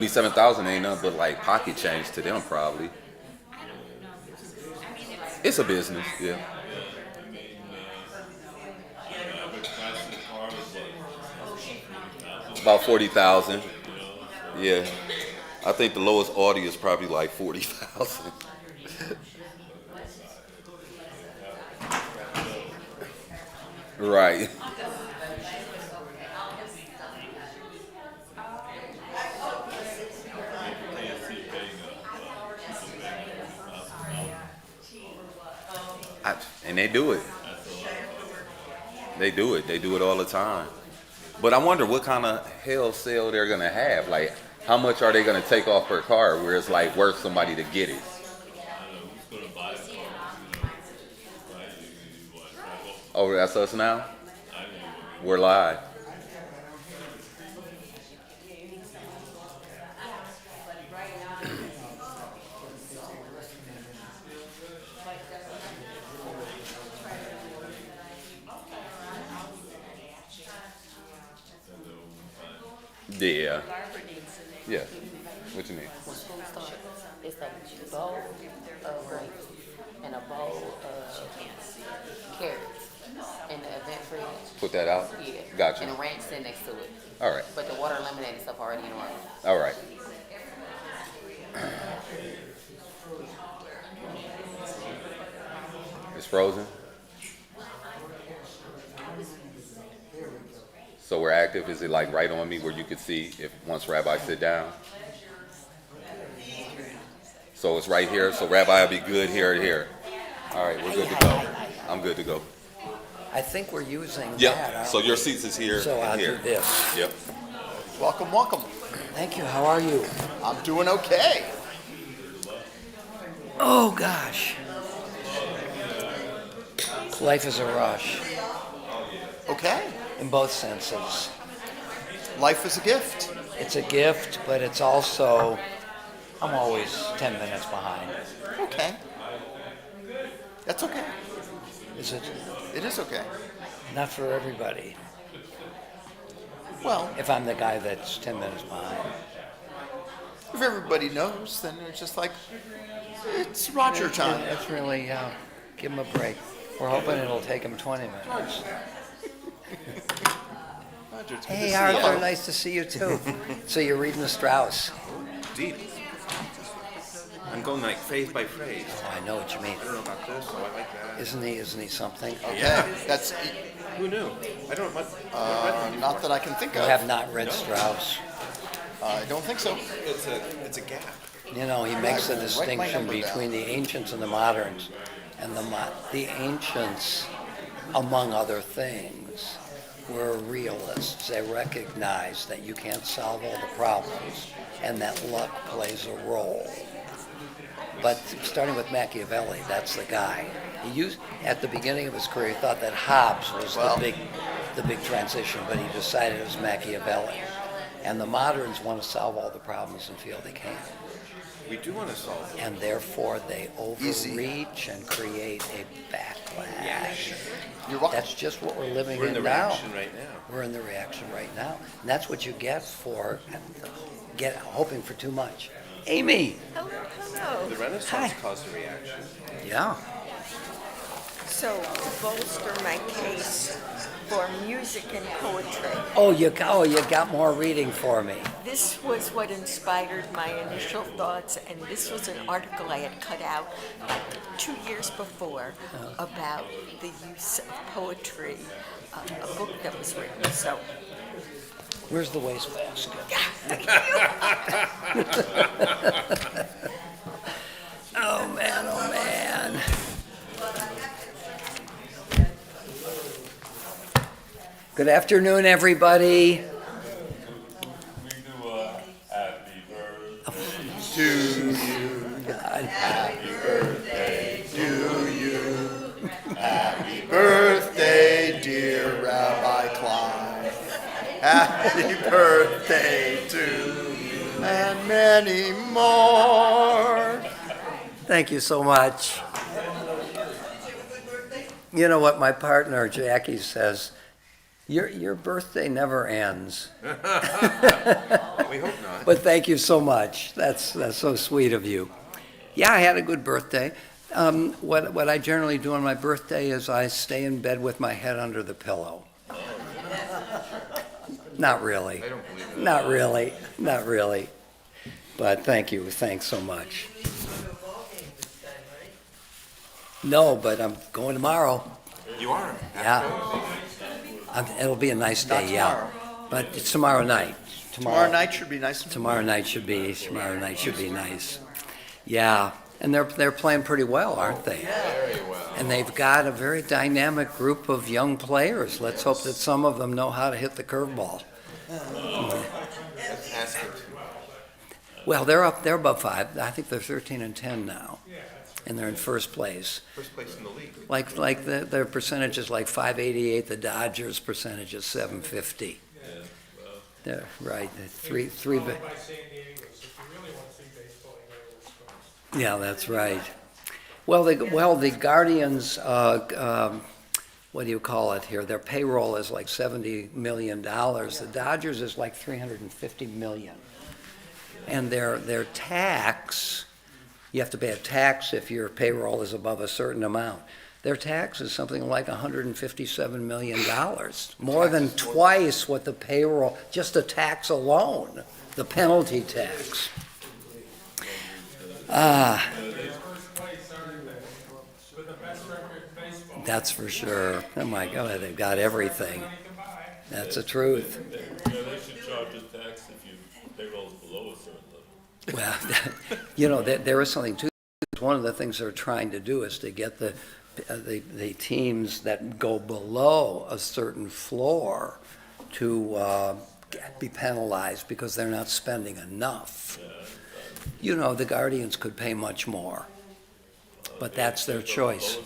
27,000 ain't nothing but like pocket change to them, probably. It's a business, yeah. About 40,000, yeah. I think the lowest Audi is probably like 40,000. Right. And they do it. They do it. They do it all the time. But I wonder what kind of hell sale they're gonna have. Like, how much are they gonna take off per car where it's like worth somebody to get it? Oh, that's us now. We're live. Yeah. Yeah. What you mean? It's a bowl of grapes and a bowl of carrots in the event fridge. Put that out. Yeah. Gotcha. And a ranch sitting next to it. All right. But the water and lemonade and stuff already in order. All right. It's frozen. So we're active. Is it like right on me where you could see if once Rabbi sit down? So it's right here. So Rabbi will be good here and here. All right, we're good to go. I'm good to go. I think we're using that. Yep. So your seats is here So and I'll here. do this. Yep. Welcome, welcome. Thank you. How are you? I'm doing okay. Oh, gosh. Life is a rush Okay. in both senses. Life is a gift. It's a gift, but it's also, I'm always 10 minutes behind. Okay. That's okay. Is it? It is okay. Not for everybody. Well, If I'm the guy that's 10 minutes behind. if everybody knows, then it's just like, it's Roger time. It's really, give him a break. We're hoping it'll take him 20 minutes. Roger, it's good to Hey, see Arthur, you. nice to see you too. So you're reading the Strauss. Indeed. I'm going like phrase by phrase. Oh, I know what you mean. I don't know about this, so I like that. Isn't he something? Okay. That's Who knew? I don't. not that I can think You of. have not read Strauss. I don't think so. It's a gap. You know, he makes a Write my distinction number down. between the ancients and the moderns. And the ancients, among other things, were realists. They recognized that you can't solve all the problems and that luck plays a role. But starting with Machiavelli, that's the guy. At the beginning of his career, he thought that Hobbes was the big transition, but he decided it was Machiavelli. And the moderns want to solve all the problems and feel they can. We do want to solve it. And therefore they Easy. overreach and create a backlash. You're welcome. That's just what we're living We're in the now. reaction right now. We're in the reaction right now. And that's what you get for hoping for too much. Amy. Hello. The Renaissance Hi. caused a reaction. Yeah. So, to bolster my case for music and poetry, Oh, you got more reading for me. this was what inspired my initial thoughts, and this was an article I had cut out like 2 years before about the use of poetry, a book that was written. So, Where's the wastebasket? Oh man, oh man. Good afternoon, everybody. Happy birthday. To you. God. Happy birthday to you. Happy birthday, dear Rabbi Klein. Happy birthday to you. And many more. Thank you so much. You know what my partner Jackie says? Your birthday never ends. We hope not. But thank you so much. That's so sweet of you. Yeah, I had a good birthday. What I generally do on my birthday is I stay in bed with my head under the pillow. Not really. I don't believe it. Not really. Not really. But thank you. Thanks so much. No, but I'm going tomorrow. You are? Yeah. It'll be a nice Not day, yeah. tomorrow. But it's tomorrow night. Tomorrow night should be nice. Tomorrow night should be nice. Yeah, and they're playing pretty well, aren't they? Very well. And they've got a very dynamic group of young players. Let's hope that some of them know how to hit the curveball. That's asking. Well, they're above 5. I think they're 13-10 now, and they're in first place. First place in the league. Like their percentage is like 588. The Dodgers' percentage is 750. They're right. Three. Followed by San Diego, so if you really want to see baseball, you gotta go to Wisconsin. Yeah, that's right. Well, the Guardians, what do you call it here? Their payroll is like $70 million. The Dodgers is like $350 million. And their tax, you have to pay a tax if your payroll is above a certain amount. Their tax is something like $157 million, more than twice what the payroll, just the tax alone, the penalty tax. First place, aren't they? With the best record in baseball. That's for sure. Oh my God, they've got everything. Money can buy. That's the truth. Yeah, they should charge a tax if you payroll's below a certain level. Well, there is something to it. One of the things they're trying to do is to get the teams that go below a certain floor to be penalized because they're not spending enough. The Guardians could pay much more, but that's their choice.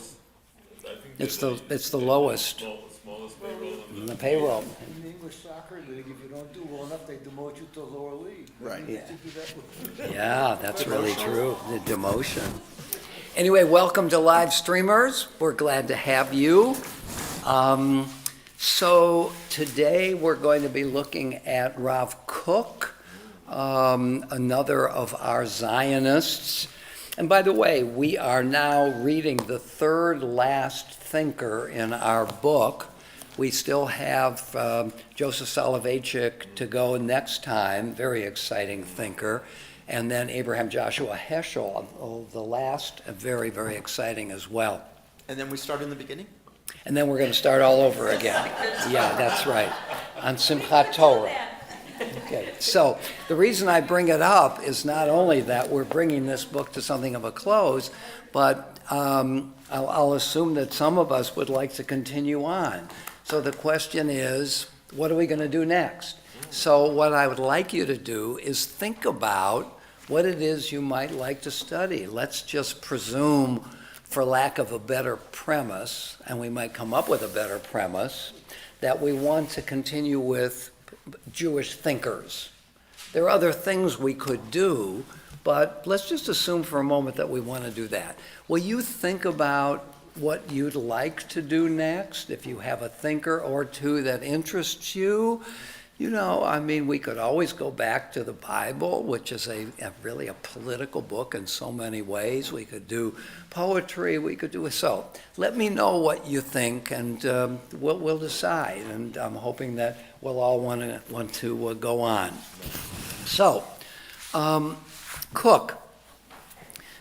It's the lowest Smallest payroll in the payroll. In the English soccer league, if you don't do well enough, they demote you to a lower league. Right. They do that with- Yeah, that's really true, the demotion. Anyway, welcome to live streamers. We're glad to have you. So today we're going to be looking at Rav Kook, another of our Zionists. And by the way, we are now reading the third last thinker in our book. We still have Joseph Soloveitchik to go next time, very exciting thinker. And then Abraham Joshua Heschel, the last, very, very exciting as well. And then we start in the beginning? And then we're going to start all over again. Yeah, that's right, on Simchat Torah. Okay, so the reason I bring it up is not only that we're bringing this book to something of a close, but I'll assume that some of us would like to continue on. So the question is, what are we going to do next? So what I would like you to do is think about what it is you might like to study. Let's just presume, for lack of a better premise, and we might come up with a better premise, that we want to continue with Jewish thinkers. There are other things we could do, but let's just assume for a moment that we want to do that. Will you think about what you'd like to do next? If you have a thinker or two that interests you, we could always go back to the Bible, which is really a political book in so many ways. We could do poetry, we could do so. Let me know what you think, and we'll decide. And I'm hoping that we'll all want to go on. So, Kook.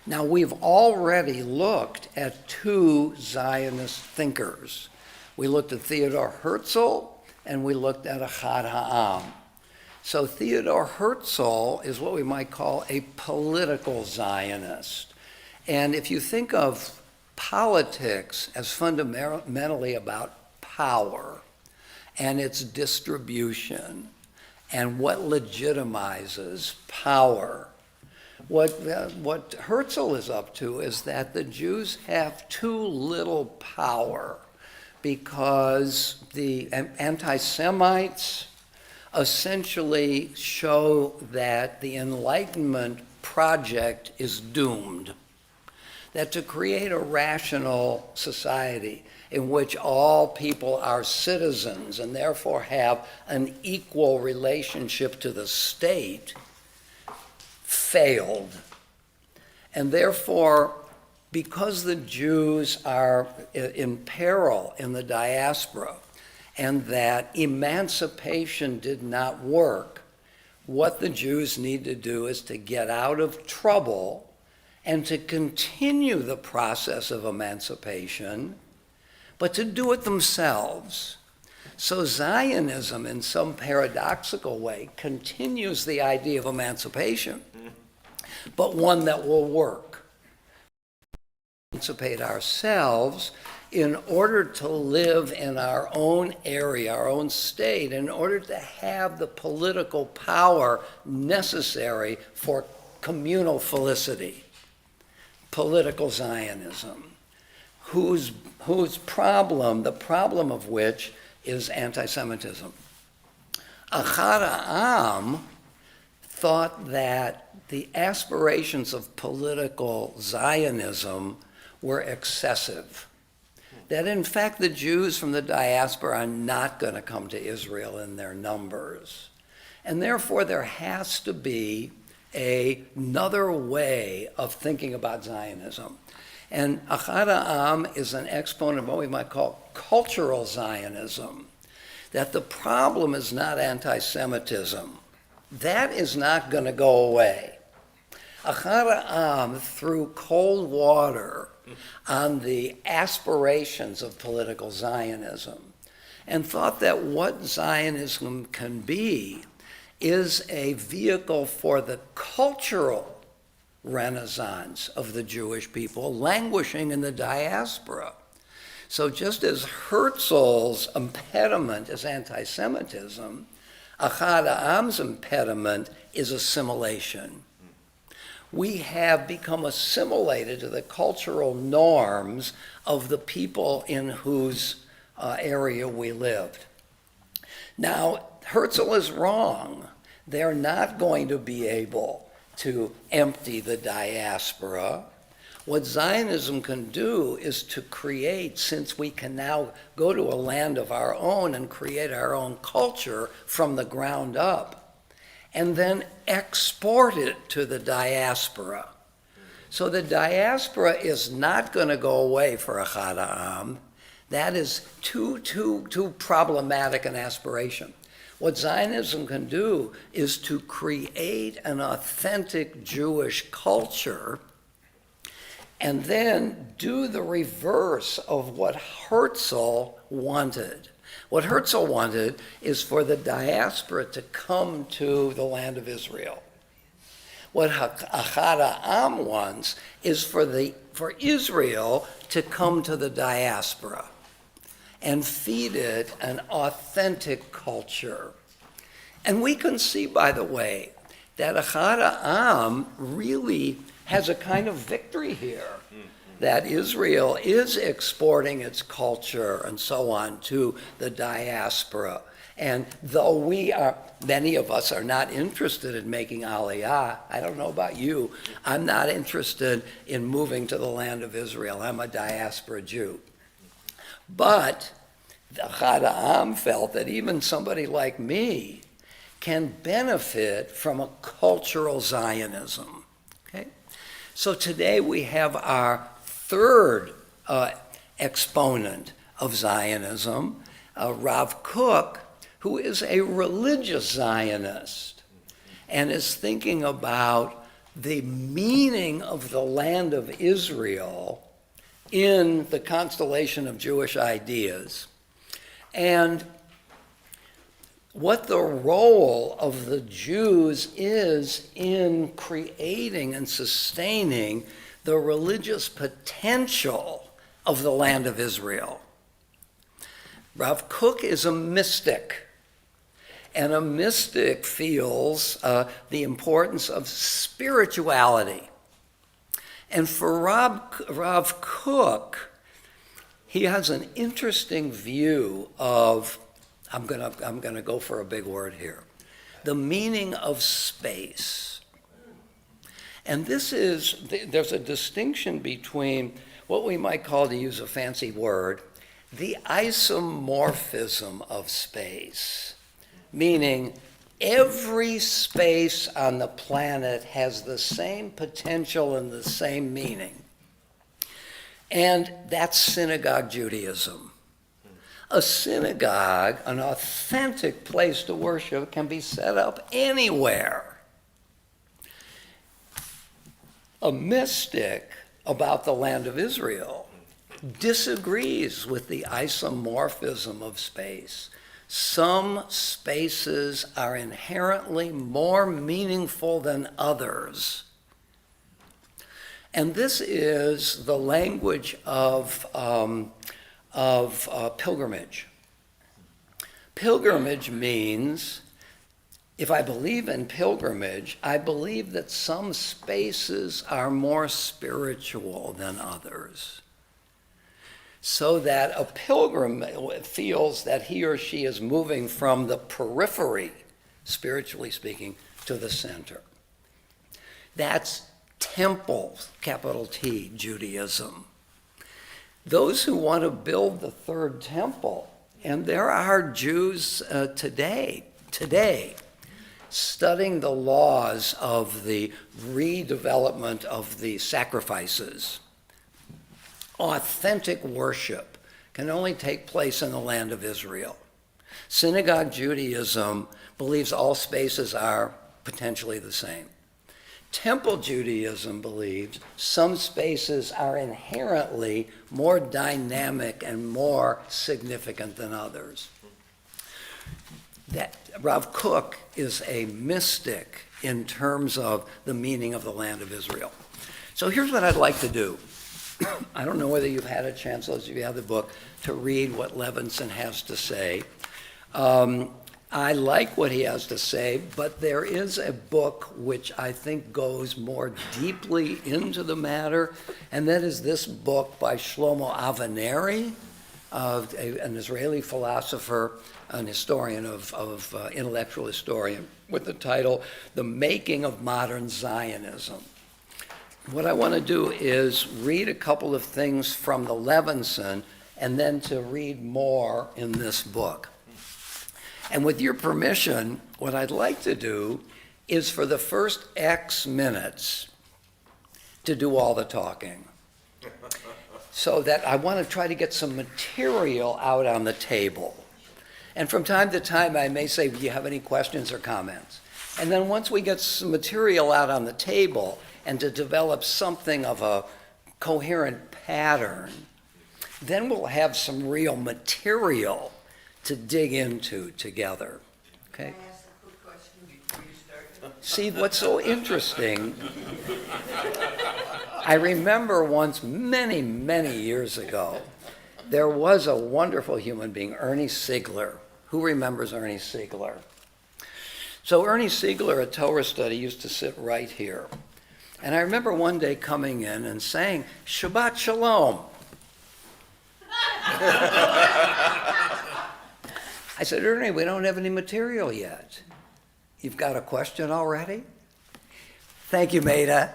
Now, we've already looked at two Zionist thinkers. We looked at Theodor Herzl, and we looked at Achad Ha'am. So Theodor Herzl is what we might call a political Zionist. And if you think of politics as fundamentally about power and its distribution and what legitimizes power, what Herzl is up to is that the Jews have too little power, because the anti-Semites essentially show that the Enlightenment project is doomed. that to create a rational society in which all people are citizens and therefore have an equal relationship to the state failed. And therefore, because the Jews are in peril in the diaspora and that emancipation did not work, what the Jews need to do is to get out of trouble and to continue the process of emancipation, but to do it themselves. So Zionism, in some paradoxical way, continues the idea of emancipation, but one that will work. Emancipate ourselves in order to live in our own area, our own state, in order to have the political power necessary for communal felicity. Political Zionism, whose problem, the problem of which is anti-Semitism. Achad Ha'am thought that the aspirations of political Zionism were excessive. That in fact the Jews from the diaspora are not going to come to Israel in their numbers. And therefore there has to be another way of thinking about Zionism. And Achad Ha'am is an exponent of what we might call cultural Zionism, that the problem is not anti-Semitism. That is not going to go away. Achad Ha'am threw cold water on the aspirations of political Zionism and thought that what Zionism can be is a vehicle for the cultural renaissance of the Jewish people languishing in the diaspora. So just as Herzl's impediment is anti-Semitism, Achad Ha'am's impediment is assimilation. We have become assimilated to the cultural norms of the people in whose area we lived. Now, Herzl is wrong. They're not going to be able to empty the diaspora. What Zionism can do is to create, since we can now go to a land of our own and create our own culture from the ground up, and then export it to the diaspora. So the diaspora is not going to go away for Achad Ha'am. That is too problematic an aspiration. What Zionism can do is to create an authentic Jewish culture and then do the reverse of what Herzl wanted. What Herzl wanted is for the diaspora to come to the land of Israel. What Achad Ha'am wants is for Israel to come to the diaspora and feed it an authentic culture. And we can see, by the way, that Achad Ha'am really has a kind of victory here, that Israel is exporting its culture and so on to the diaspora. And though many of us are not interested in making Aliyah, I don't know about you, I'm not interested in moving to the land of Israel. I'm a diaspora Jew. But Achad Ha'am felt that even somebody like me can benefit from a cultural Zionism. Okay? So today we have our third exponent of Zionism, Rav Kook, who is a religious Zionist and is thinking about the meaning of the land of Israel in the constellation of Jewish ideas, and what the role of the Jews is in creating and sustaining the religious potential of the land of Israel. Rav Kook is a mystic, and a mystic feels the importance of spirituality. And for Rav Kook, he has an interesting view of, I'm gonna go for a big word here, the meaning of space. And there's a distinction between what we might call, to use a fancy word, the isomorphism of space, meaning every space on the planet has the same potential and the same meaning. And that's synagogue Judaism. A synagogue, an authentic place to worship, can be set up anywhere. A mystic about the land of Israel disagrees with the isomorphism of space. Some spaces are inherently more meaningful than others. And this is the language of pilgrimage. Pilgrimage means, if I believe in pilgrimage, I believe that some spaces are more spiritual than others. So that a pilgrim feels that he or she is moving from the periphery, spiritually speaking, to the center. That's temple, capital T, Judaism. Those who want to build the third temple, and there are Jews today, studying the laws of the redevelopment of the sacrifices. Authentic worship can only take place in the land of Israel. Synagogue Judaism believes all spaces are potentially the same. Temple Judaism believes some spaces are inherently more dynamic and more significant than others. That Rav Kook is a mystic in terms of the meaning of the land of Israel. So here's what I'd like to do. I don't know whether you've had a chance, those of you who have the book, to read what Levinson has to say. I like what he has to say, but there is a book which I think goes more deeply into the and that is this book by Shlomo Avineri, an Israeli philosopher, an historian of intellectual historian, with the title, The Making of Modern Zionism. What I want to do is read a couple of things from the Levinson and then to read more in this book. And with your permission, what I'd like to do is for the first X minutes to do all the talking. So that I want to try to get some material out on the table. And from time to time, I may say, do you have any questions or comments? And then once we get some material out on the table and to develop something of a coherent pattern, then we'll have some real material to dig into together. Okay? Can I ask a quick question before you start? See, what's so interesting, I remember once many, many years ago, there was a wonderful human being, Ernie Siegler. Who remembers Ernie Siegler? So Ernie Siegler at Torah Study used to sit right here. And I remember one day coming in and saying, Shabbat Shalom. I said, Ernie, we don't have any material yet. You've got a question already? Thank you, Maida.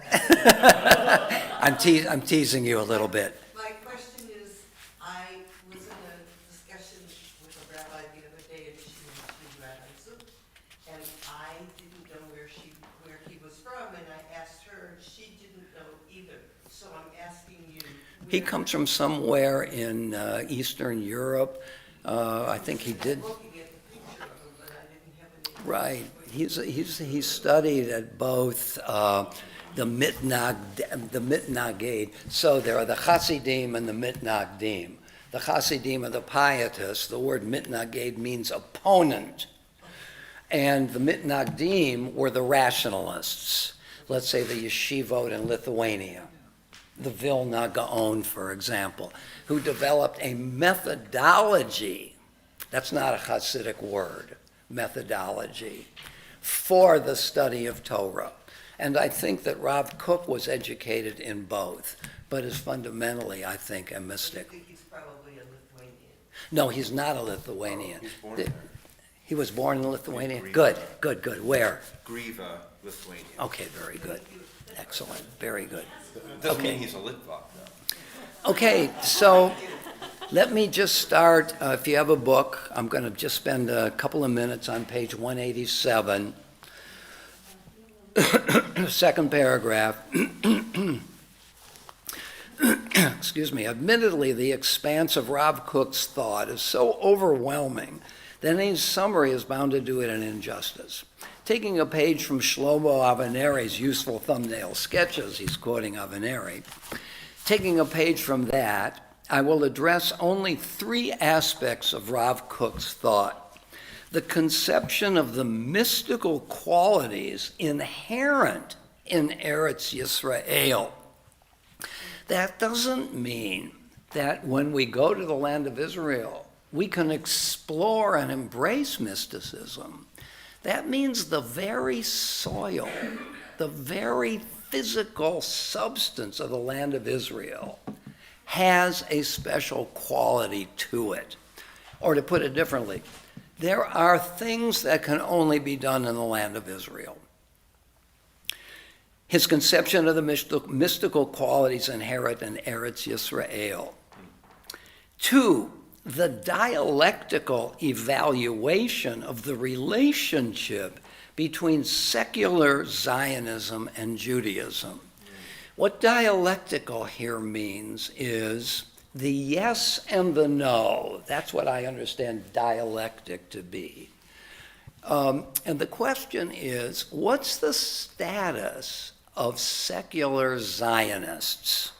I'm teasing you a little bit. My question is, I was in a discussion with a rabbi the other day, and she mentioned Rabbi Zook, and I didn't know where he was from, and I asked her, and she didn't know either. So I'm asking you. He comes from somewhere in Eastern Europe. I think he did. Looking at the picture of him, but I didn't have any. Right. He's studied at both the Mitnaged. So there are the Hasidim and the Mitnagdim. The Hasidim are the pietists. The word Mitnaged means opponent. And the Mitnagdim were the rationalists. Let's say the Yeshivot in Lithuania. The Vilna Gaon, for example, who developed a methodology, that's not a Hasidic word, methodology, for the study of Torah. And I think that Rav Kook was educated in both, but is fundamentally, I think, a mystic. I think he's probably a Lithuanian. No, he's not a Lithuanian. He's born there. He was born in Lithuania? Griva. Good. Where? Griva, Lithuania. Okay, very good. Excellent, very good. Doesn't Okay. mean he's a Litvak, though. Okay, so let me just start. If you have a book, I'm going to just spend a couple of minutes on page 187, second paragraph. Excuse me. Admittedly, the expanse of Rav Kook's thought is so overwhelming that any summary is bound to do it an injustice. Taking a page from Shlomo Avineri's useful thumbnail sketches, he's quoting Avineri, taking a page from that, I will address only three aspects of Rav Kook's thought. The conception of the mystical qualities inherent in Eretz Yisrael. That doesn't mean that when we go to the land of Israel, we can explore and embrace mysticism. That means the very soil, the very physical substance of the land of Israel has a special quality to it. Or to put it differently, there are things that can only be done in the land of Israel. His conception of the mystical qualities inherent in Eretz Yisrael. 2, the dialectical evaluation of the relationship between secular Zionism and Judaism. What dialectical here means is the yes and the no. That's what I understand dialectic to be. And the question is, what's the status of secular Zionists?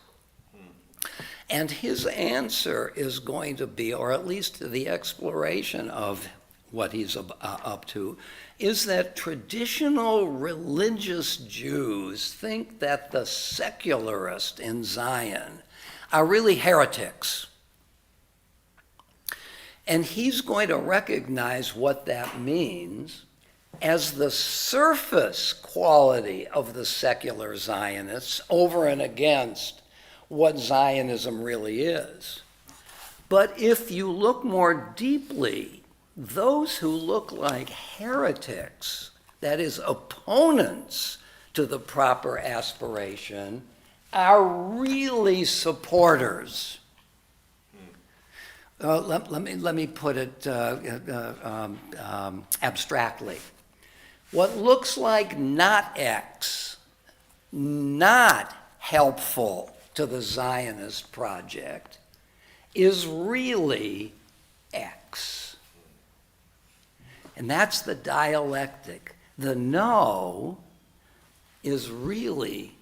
And his answer is going to be, or at least the exploration of what he's up to, is that traditional religious Jews think that the secularists in Zion are really heretics. And he's going to recognize what that means as the surface quality of the secular Zionists over and against what Zionism really is. But if you look more deeply, those who look like heretics, that is, opponents to the proper aspiration, are really supporters. Let me put it abstractly. What looks like not X, not helpful to the Zionist project, is really X. And that's the dialectic. The no is really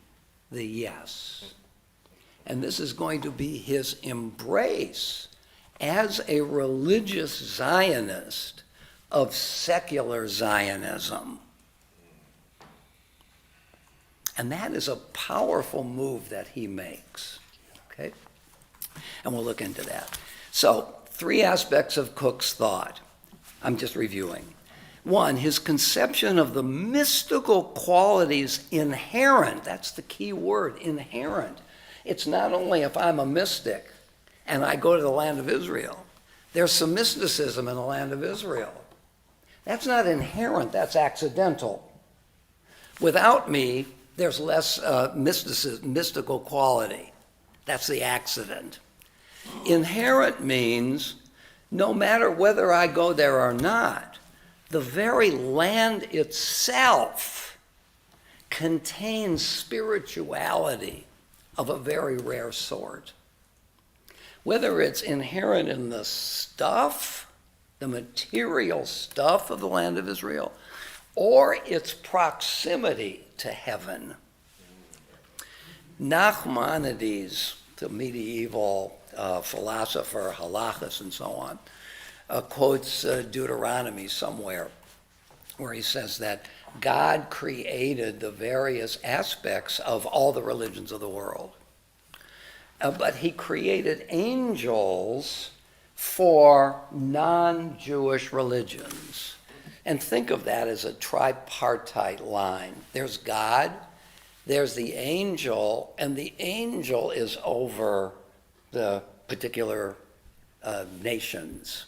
the yes. And this is going to be his embrace as a religious Zionist of secular Zionism. And that is a powerful move that he makes, okay? And we'll look into that. So, 3 aspects of Kook's thought. I'm just reviewing. 1, his conception of the mystical qualities inherent, that's the key word, inherent. It's not only if I'm a mystic and I go to the land of Israel. There's some mysticism in the land of Israel. That's not inherent, that's accidental. Without me, there's less mystical quality. That's the accident. Inherent means no matter whether I go there or not, the very land itself contains spirituality of a very rare sort. Whether it's inherent in the stuff, the material stuff of the land of Israel, or its proximity to heaven. Nachmanides, the medieval philosopher, halachas and so on, quotes Deuteronomy somewhere where he says that God created the various aspects of all the religions of the world. But he created angels for non-Jewish religions. And think of that as a tripartite line. There's God, there's the angel, and the angel is over the particular nations.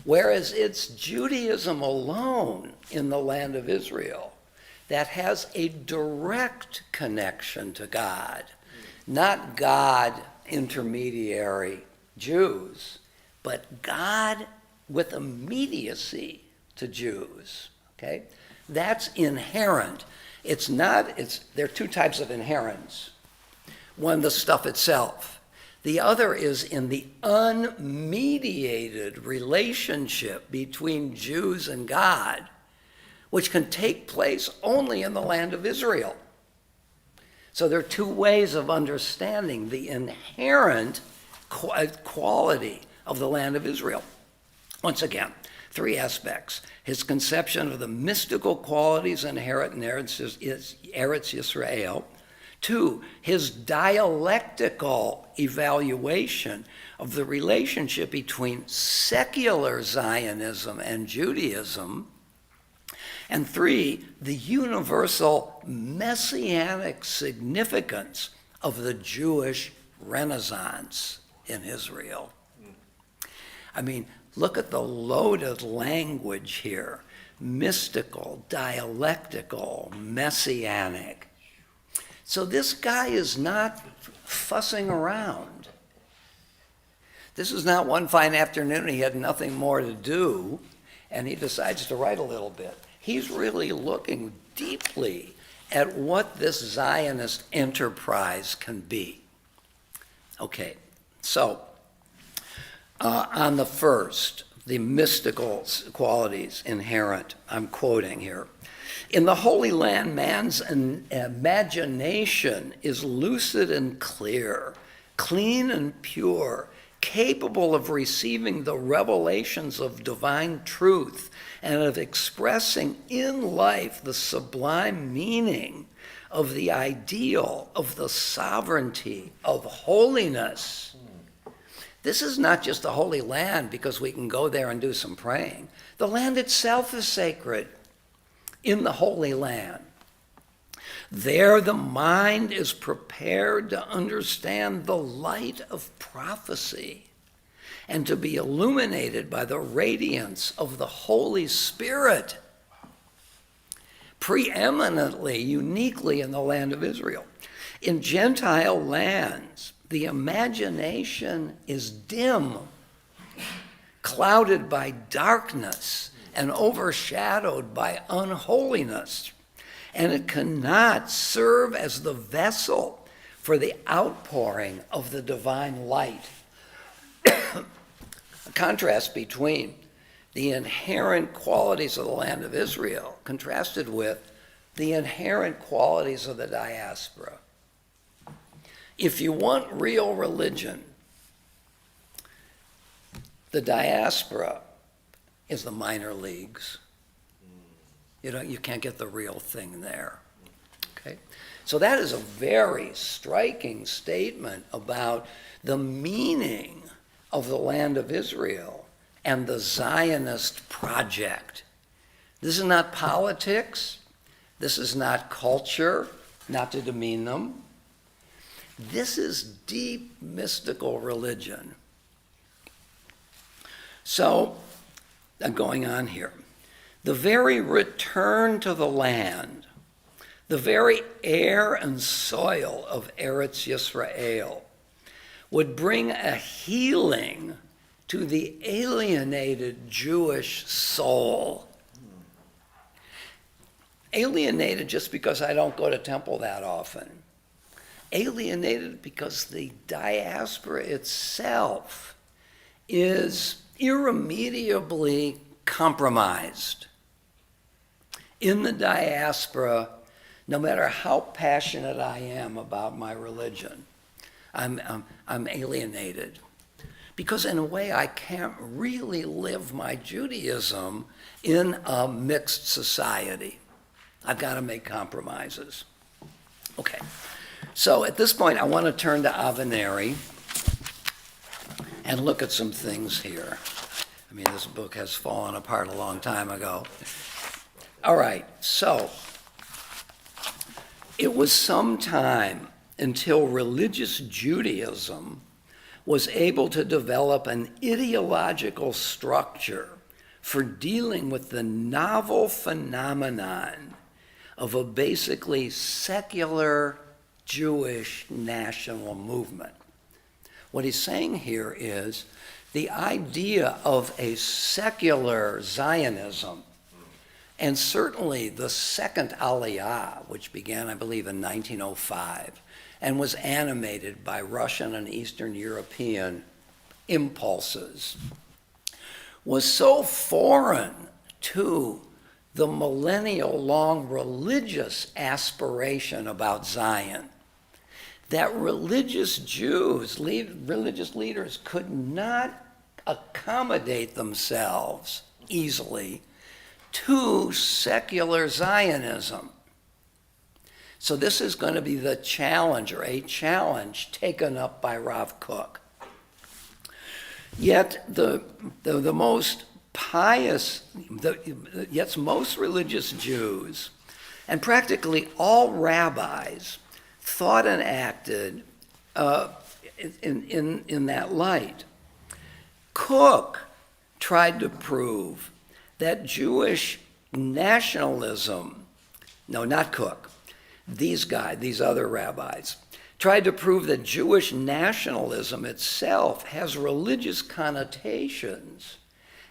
Whereas it's Judaism alone in the land of Israel that has a direct connection to God, not God intermediary Jews, but God with immediacy to Jews, okay? That's inherent. There are two types of inherence. One, the stuff itself. The other is in the unmediated relationship between Jews and God, which can take place only in the land of Israel. So there are two ways of understanding the inherent quality of the land of Israel. Once again, three aspects. His conception of the mystical qualities inherent in Eretz Yisrael. Two, his dialectical evaluation of the relationship between secular Zionism and Judaism. And three, the universal messianic significance of the Jewish Renaissance in Israel. I mean, look at the loaded language here. Mystical, dialectical, messianic. So this guy is not fussing around. This is not one fine afternoon he had nothing more to do, and he decides to write a little bit. He's really looking deeply at what this Zionist enterprise can be. Okay, so on the first, the mystical qualities inherent, I'm quoting here. In the Holy Land, man's imagination is lucid and clear, clean and pure, capable of receiving the revelations of divine truth and of expressing in life the sublime meaning of the ideal of the sovereignty of holiness. This is not just the Holy Land because we can go there and do some praying. The land itself is sacred in the Holy Land. There the mind is prepared to understand the light of prophecy and to be illuminated by the radiance of the Holy Spirit, preeminently, uniquely in the land of Israel. In Gentile lands, the imagination is dim, clouded by darkness, and overshadowed by unholiness. And it cannot serve as the vessel for the outpouring of the divine light. A contrast between the inherent qualities of the land of Israel contrasted with the inherent qualities of the diaspora. If you want real religion, the diaspora is the minor leagues. You can't get the real thing there. Okay? So that is a very striking statement about the meaning of the land of Israel and the Zionist project. This is not politics. This is not culture, not to demean them. This is deep mystical religion. So, going on here. The very return to the land, the very air and soil of Eretz Yisrael would bring a healing to the alienated Jewish soul. Alienated just because I don't go to temple that often. Alienated because the diaspora itself is irremediably compromised. In the diaspora, no matter how passionate I am about my religion, I'm alienated. Because in a way, I can't really live my Judaism in a mixed society. I've got to make compromises. Okay, so at this point, I want to turn to Avineri and look at some things here. I mean, this book has fallen apart a long time ago. All right, so it was some time until religious Judaism was able to develop an ideological structure for dealing with the novel phenomenon of a basically secular Jewish national movement. What he's saying here is the idea of a secular Zionism, and certainly the second Aliyah, which began, I believe, in 1905, and was animated by Russian and Eastern European impulses, was so foreign to the millennial-long religious aspiration about Zion that religious Jews, religious leaders could not accommodate themselves easily to secular Zionism. So this is going to be the challenge, or a challenge taken up by Rav Kook. Yet the most pious, yet most religious Jews, and practically all rabbis, thought and acted in that light. Kook tried to prove that Jewish nationalism, no, not Kook, these other rabbis, tried to prove that Jewish nationalism itself has religious connotations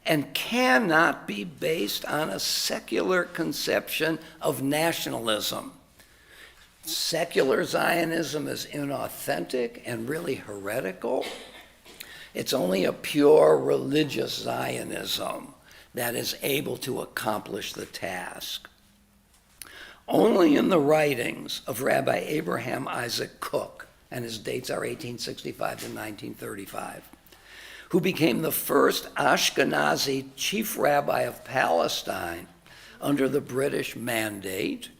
and cannot be based on a secular conception of nationalism. Secular Zionism is inauthentic and really heretical. It's only a pure religious Zionism that is able to accomplish the task. Only in the writings of Rabbi Abraham Isaac Kook, and his dates are 1865 to 1935, who became the first Ashkenazi chief rabbi of Palestine under the British Mandate,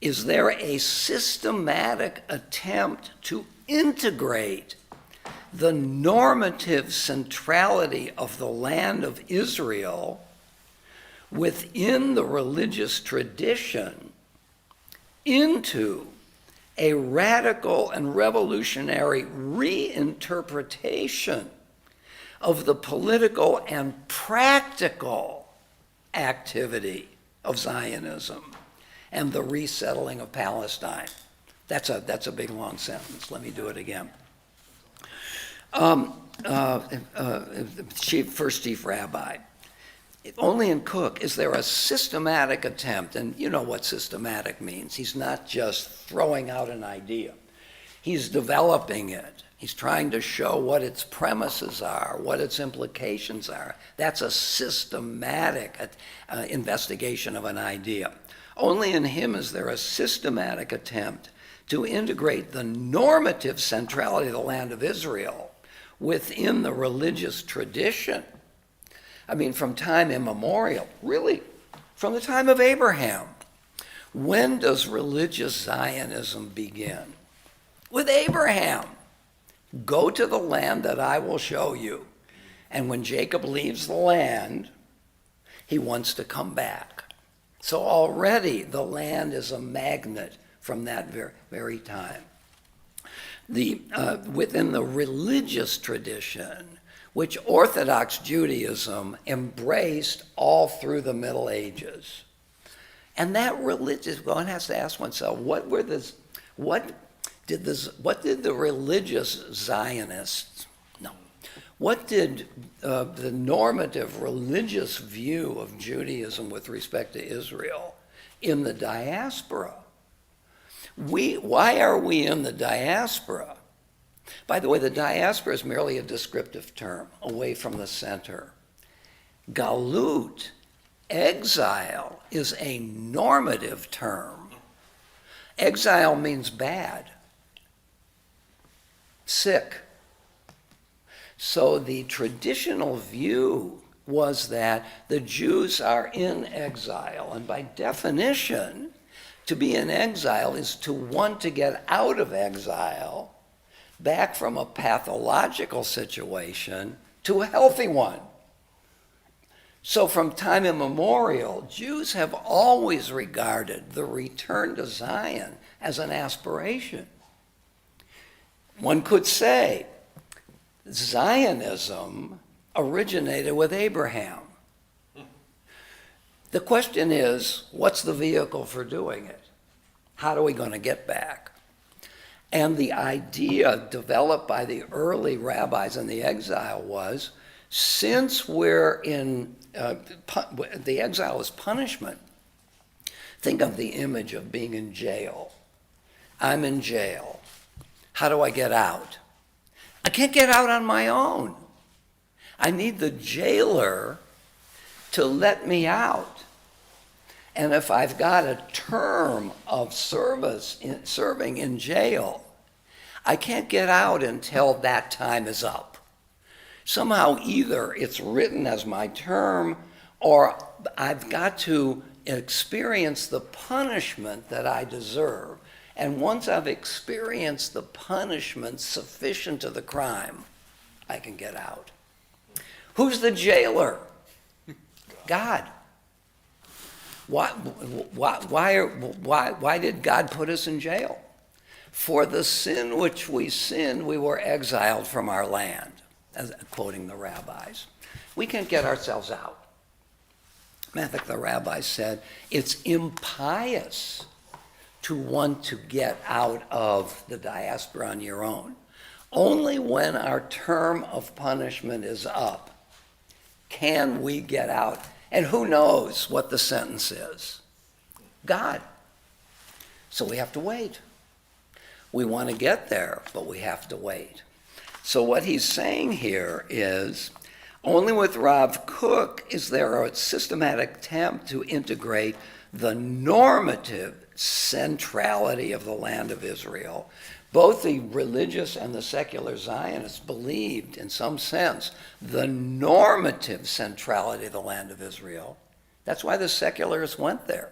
is there a systematic attempt to integrate the normative centrality of the land of Israel within the religious tradition into a radical and revolutionary reinterpretation of the political and practical activity of Zionism and the resettling of Palestine. That's a big, long sentence. Let me do it again. First chief rabbi. Only in Kook is there a systematic attempt, and you know what systematic means. He's not just throwing out an idea. He's developing it. He's trying to show what its premises are, what its implications are. That's a systematic investigation of an idea. Only in him is there a systematic attempt to integrate the normative centrality of the land of Israel within the religious tradition. I mean, from time immemorial, really, from the time of Abraham. When does religious Zionism begin? With Abraham. Go to the land that I will show you. And when Jacob leaves the land, he wants to come back. So already the land is a magnet from that very time. Within the religious tradition, which Orthodox Judaism embraced all through the Middle Ages. And that religious, one has to ask oneself, what did the religious Zionists, what did the normative religious view of Judaism with respect to Israel in the diaspora? Why are we in the diaspora? By the way, the diaspora is merely a descriptive term, away from the center. Galut, exile, is a normative term. Exile means bad, sick. So the traditional view was that the Jews are in exile, and by definition, to be in exile is to want to get out of exile, back from a pathological situation to a healthy one. So from time immemorial, Jews have always regarded the return to Zion as an aspiration. One could say Zionism originated with Abraham. The question is, what's the vehicle for doing it? How are we going to get back? And the idea developed by the early rabbis in the exile was, since we're in, the exile is punishment, think of the image of being in jail. I'm in jail. How do I get out? I can't get out on my own. I need the jailer to let me out. And if I've got a term of serving in jail, I can't get out until that time is up. Somehow either it's written as my term, or I've got to experience the punishment that I deserve. And once I've experienced the punishment sufficient to the crime, I can get out. Who's the jailer? God. Why did God put us in jail? For the sin which we sinned, we were exiled from our land, as quoting the rabbis. We can't get ourselves out. I think the rabbis said it's impious to want to get out of the diaspora on your own. Only when our term of punishment is up can we get out. And who knows what the sentence is? God. So we have to wait. We want to get there, but we have to wait. So what he's saying here is, only with Rav Kook is there a systematic attempt to integrate the normative centrality of the land of Israel. Both the religious and the secular Zionists believed, in some sense, the normative centrality of the land of Israel. That's why the secularists went there.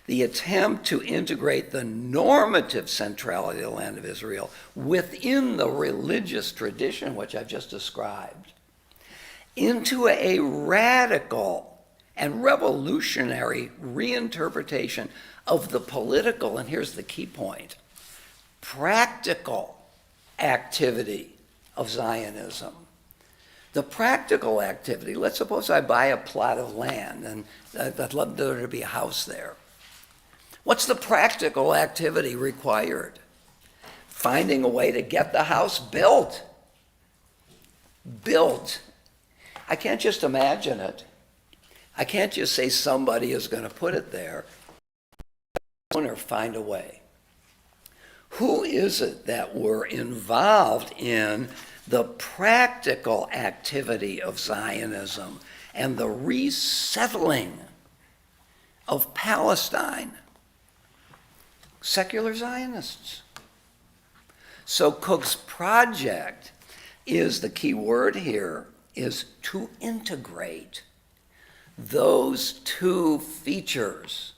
The attempt to integrate the normative centrality of the land of Israel within the religious tradition, which I've just described, into a radical and revolutionary reinterpretation of the political, and here's the key point, practical activity of Zionism. The practical activity, let's suppose I buy a plot of land and I'd love there to be a house there. What's the practical activity required? Finding a way to get the house built. Built. I can't just imagine it. I can't just say somebody is going to put it there. Or find a way. Who is it that were involved in the practical activity of Zionism and the resettling of Palestine? Secular Zionists. So Cook's project is, the key word here, is to integrate those two features,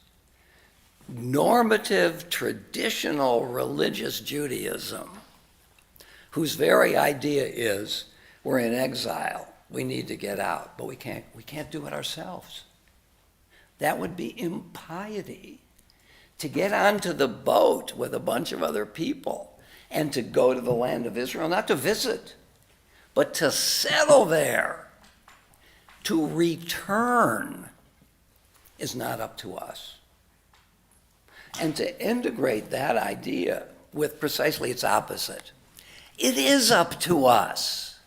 normative, traditional religious Judaism, whose very idea is we're in exile, we need to get out, but we can't do it ourselves. That would be impiety. To get onto the boat with a bunch of other people and to go to the land of Israel, not to visit, but to settle there, to return, is not up to us. And to integrate that idea with precisely its opposite, it is up to us.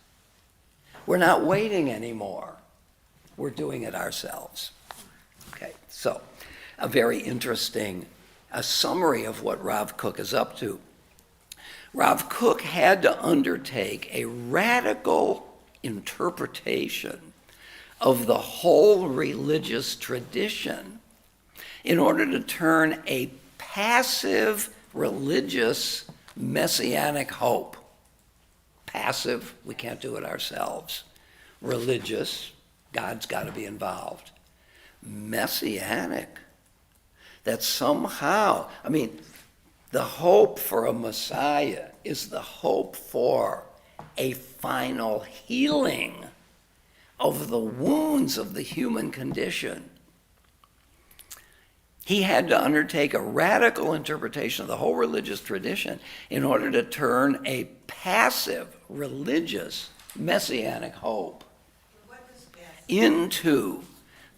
We're not waiting anymore. We're doing it ourselves. Okay, so a very interesting summary of what Rav Kook is up to. Rav Kook had to undertake a radical interpretation of the whole religious tradition in order to turn a passive religious messianic hope. Passive, we can't do it ourselves. Religious, God's got to be involved. Messianic, that somehow, the hope for a Messiah is the hope for a final healing of the wounds of the human condition. He had to undertake a radical interpretation of the whole religious tradition in order to turn a passive religious messianic hope into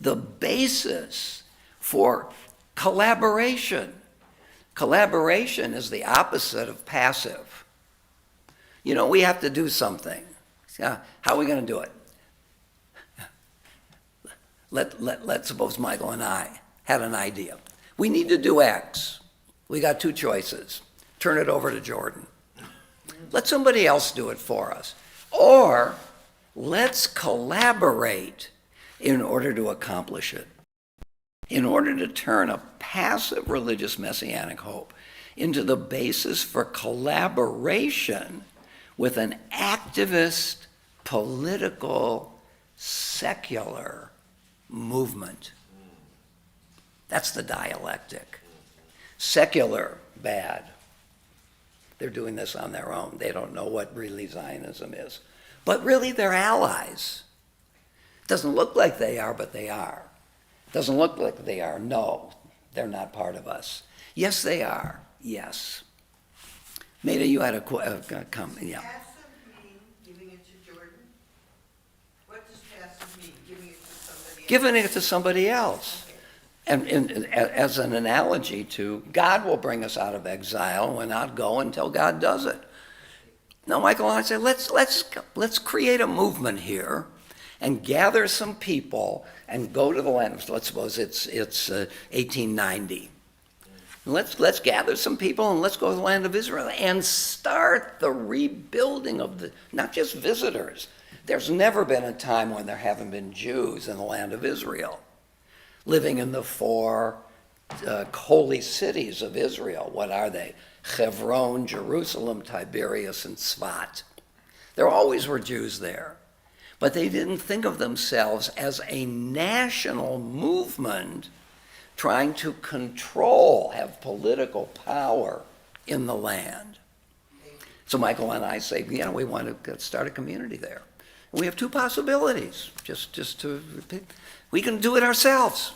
the basis for collaboration. Collaboration is the opposite of passive. You know, we have to do something. How are we going to do it? Let's suppose Michael and I had an idea. We need to do X. We got two choices. Turn it over to Jordan. Let somebody else do it for us. Or let's collaborate in order to accomplish it. In order to turn a passive religious messianic hope into the basis for collaboration with an activist, political, secular movement. That's the dialectic. Secular, bad. They're doing this on their own. They don't know what really Zionism is. But really, they're allies. Doesn't look like they are, but they are. Doesn't look like they are. No, they're not part of us. Yes, they are. Yes. Maida, you had a comment. Yeah. Passive mean giving it to Jordan? What does passive mean? Giving it to somebody else? Giving it to somebody else. And as an analogy to God will bring us out of exile, and we'll not go until God does it. No, Michael and I say, let's create a movement here and gather some people and go to the land. Let's suppose it's 1890. Let's gather some people and let's go to the land of Israel and start the rebuilding of not just visitors. There's never been a time when there haven't been Jews in the land of Israel, living in the four holy cities of Israel. What are they? Hebron, Jerusalem, Tiberias, and Tzfat. There always were Jews there. But they didn't think of themselves as a national movement trying to control, have political power in the land. So Michael and I say, we want to start a community there. We have two possibilities, just to repeat. We can do it ourselves.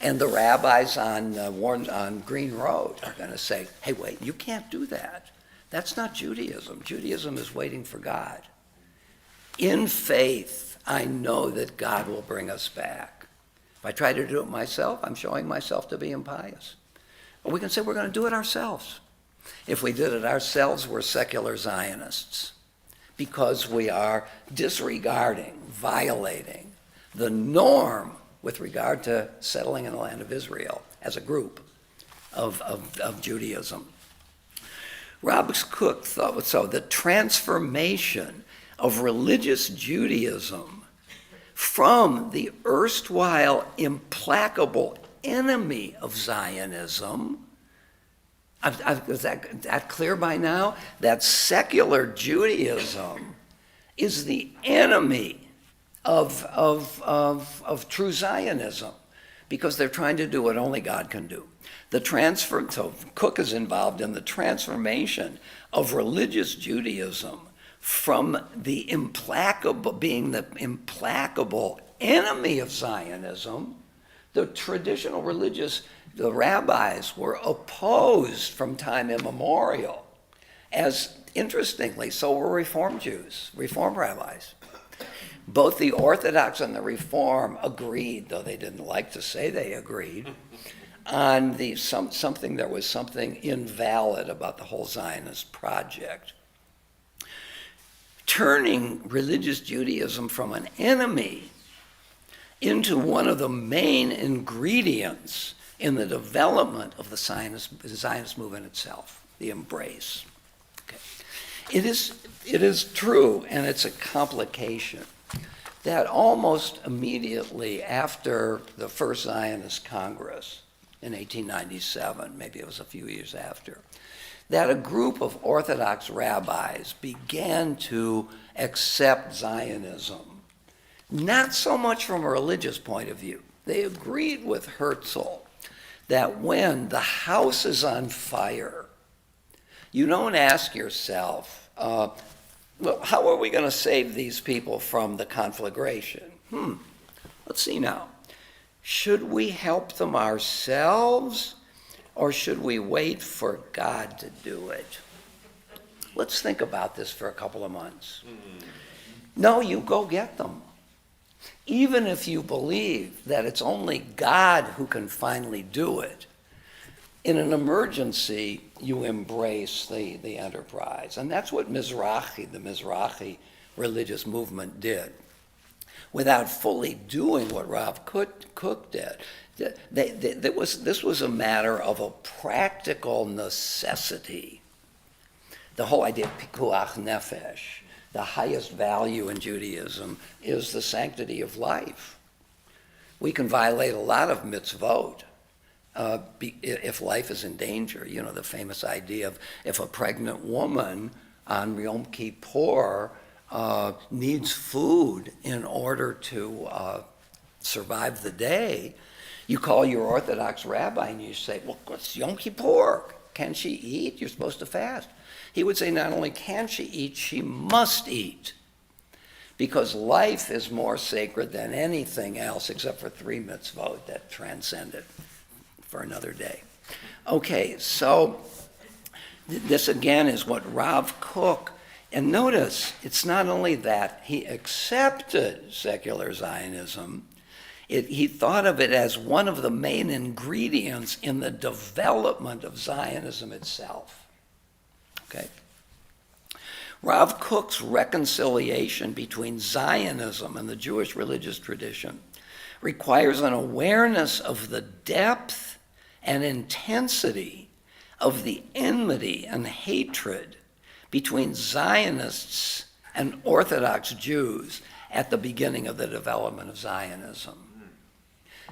And the rabbis on Green Road are going to say, hey, wait, you can't do that. That's not Judaism. Judaism is waiting for God. In faith, I know that God will bring us back. If I try to do it myself, I'm showing myself to be impious. But we can say we're going to do it ourselves. If we did it ourselves, we're secular Zionists because we are disregarding, violating the norm with regard to settling in the land of Israel as a group of Judaism. Rabbi Kook thought so. The transformation of religious Judaism from the erstwhile implacable enemy of Zionism, is that clear by now? That secular Judaism is the enemy of true Zionism because they're trying to do what only God can do. So Kook is involved in the transformation of religious Judaism from the being the implacable enemy of Zionism. The traditional the rabbis were opposed from time immemorial, as interestingly, so were Reform Jews, Reform rabbis. Both the Orthodox and the Reform agreed, though they didn't like to say they agreed, on there was something invalid about the whole Zionist project. Turning religious Judaism from an enemy into one of the main ingredients in the development of the Zionist movement itself, the embrace. Okay. It is true, and it's a complication, that almost immediately after the first Zionist Congress in 1897, maybe it was a few years after, that a group of Orthodox rabbis began to accept Zionism, not so much from a religious point of view. They agreed with Herzl that when the house is on fire, you don't ask yourself, well, how are we going to save these people from the conflagration? Let's see now. Should we help them ourselves, or should we wait for God to do it? Let's think about this for a couple of months. No, you go get them. even if you believe that it's only God who can finally do it, in an emergency, you embrace the enterprise. And that's what the Mizrahi religious movement did. Without fully doing what Rav Kook did. This was a matter of a practical necessity. The whole idea of pikuach nefesh, the highest value in Judaism, is the sanctity of life. We can violate a lot of mitzvot if life is in danger. You know, the famous idea of if a pregnant woman on Yom Kippur needs food in order to survive the day, you call your Orthodox rabbi and you say, well, it's Yom Kippur. Can she eat? You're supposed to fast. He would say not only can she eat, she must eat. Because life is more sacred than anything else except for 3 mitzvot that transcend it for another day. Okay, so this again is what Rav Kook, and notice, it's not only that he accepted secular Zionism, he thought of it as one of the main ingredients in the development of Zionism itself. Okay? Rav Kook's reconciliation between Zionism and the Jewish religious tradition requires an awareness of the depth and intensity of the enmity and hatred between Zionists and Orthodox Jews at the beginning of the development of Zionism.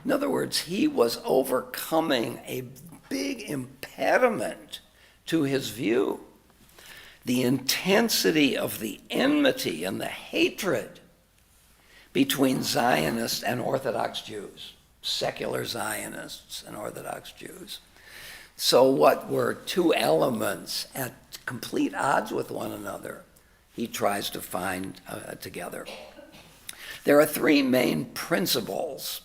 In other words, he was overcoming a big impediment to his view. The intensity of the enmity and the hatred between Zionists and Orthodox Jews, secular Zionists and Orthodox Jews. So what were 2 elements at complete odds with one another, he tries to find together. There are 3 main principles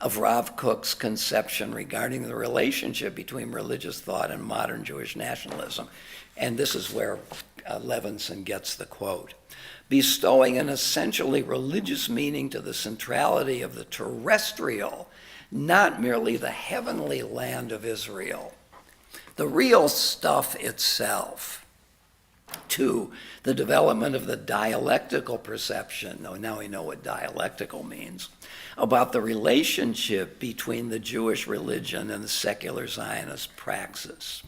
of Rav Kook's conception regarding the relationship between religious thought and modern Jewish nationalism. And this is where Levinson gets the quote. Bestowing an essentially religious meaning to the centrality of the terrestrial, not merely the heavenly land of Israel. The real stuff itself. 2, the development of the dialectical perception, now we know what dialectical means, about the relationship between the Jewish religion and the secular Zionist praxis.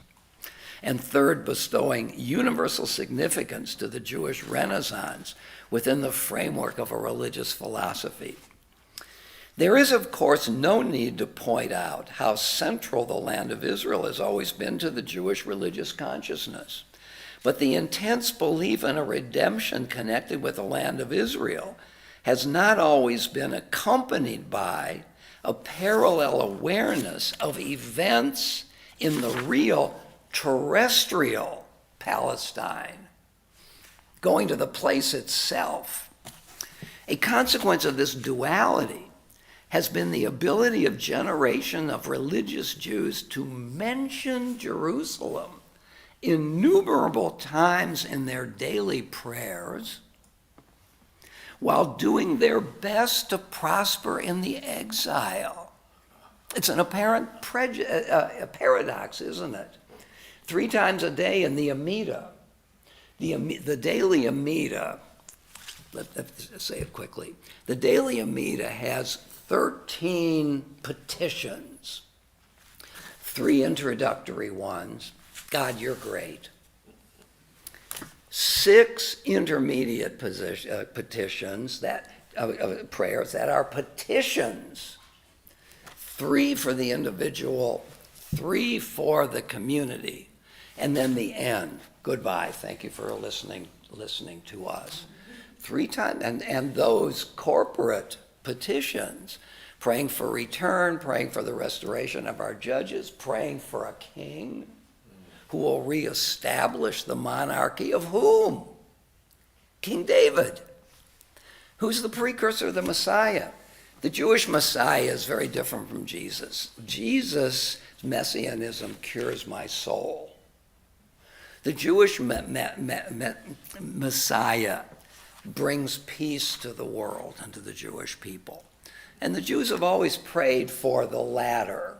And 3rd, bestowing universal significance to the Jewish Renaissance within the framework of a religious philosophy. There is, of course, no need to point out how central the land of Israel has always been to the Jewish religious consciousness. But the intense belief in a redemption connected with the land of Israel has not always been accompanied by a parallel awareness of events in the real terrestrial Palestine, going to the place itself. A consequence of this duality has been the ability of generation of religious Jews to mention Jerusalem innumerable times in their daily prayers while doing their best to prosper in the exile. It's an apparent paradox, isn't it? 3 times a day in the Amida, the daily Amida, let's say it quickly, the daily Amida has 13 petitions, 3 introductory ones, God, you're great. 6 intermediate petitions, prayers that are petitions. 3 for the individual, 3 for the community, and then the end. Goodbye. Thank you for listening to us. 3 times, and those corporate petitions, praying for return, praying for the restoration of our judges, praying for a king who will reestablish the monarchy of whom? King David, who's the precursor of the Messiah. The Jewish Messiah is very different from Jesus. Jesus' messianism cures my soul. The Jewish Messiah brings peace to the world and to the Jewish people. And the Jews have always prayed for the latter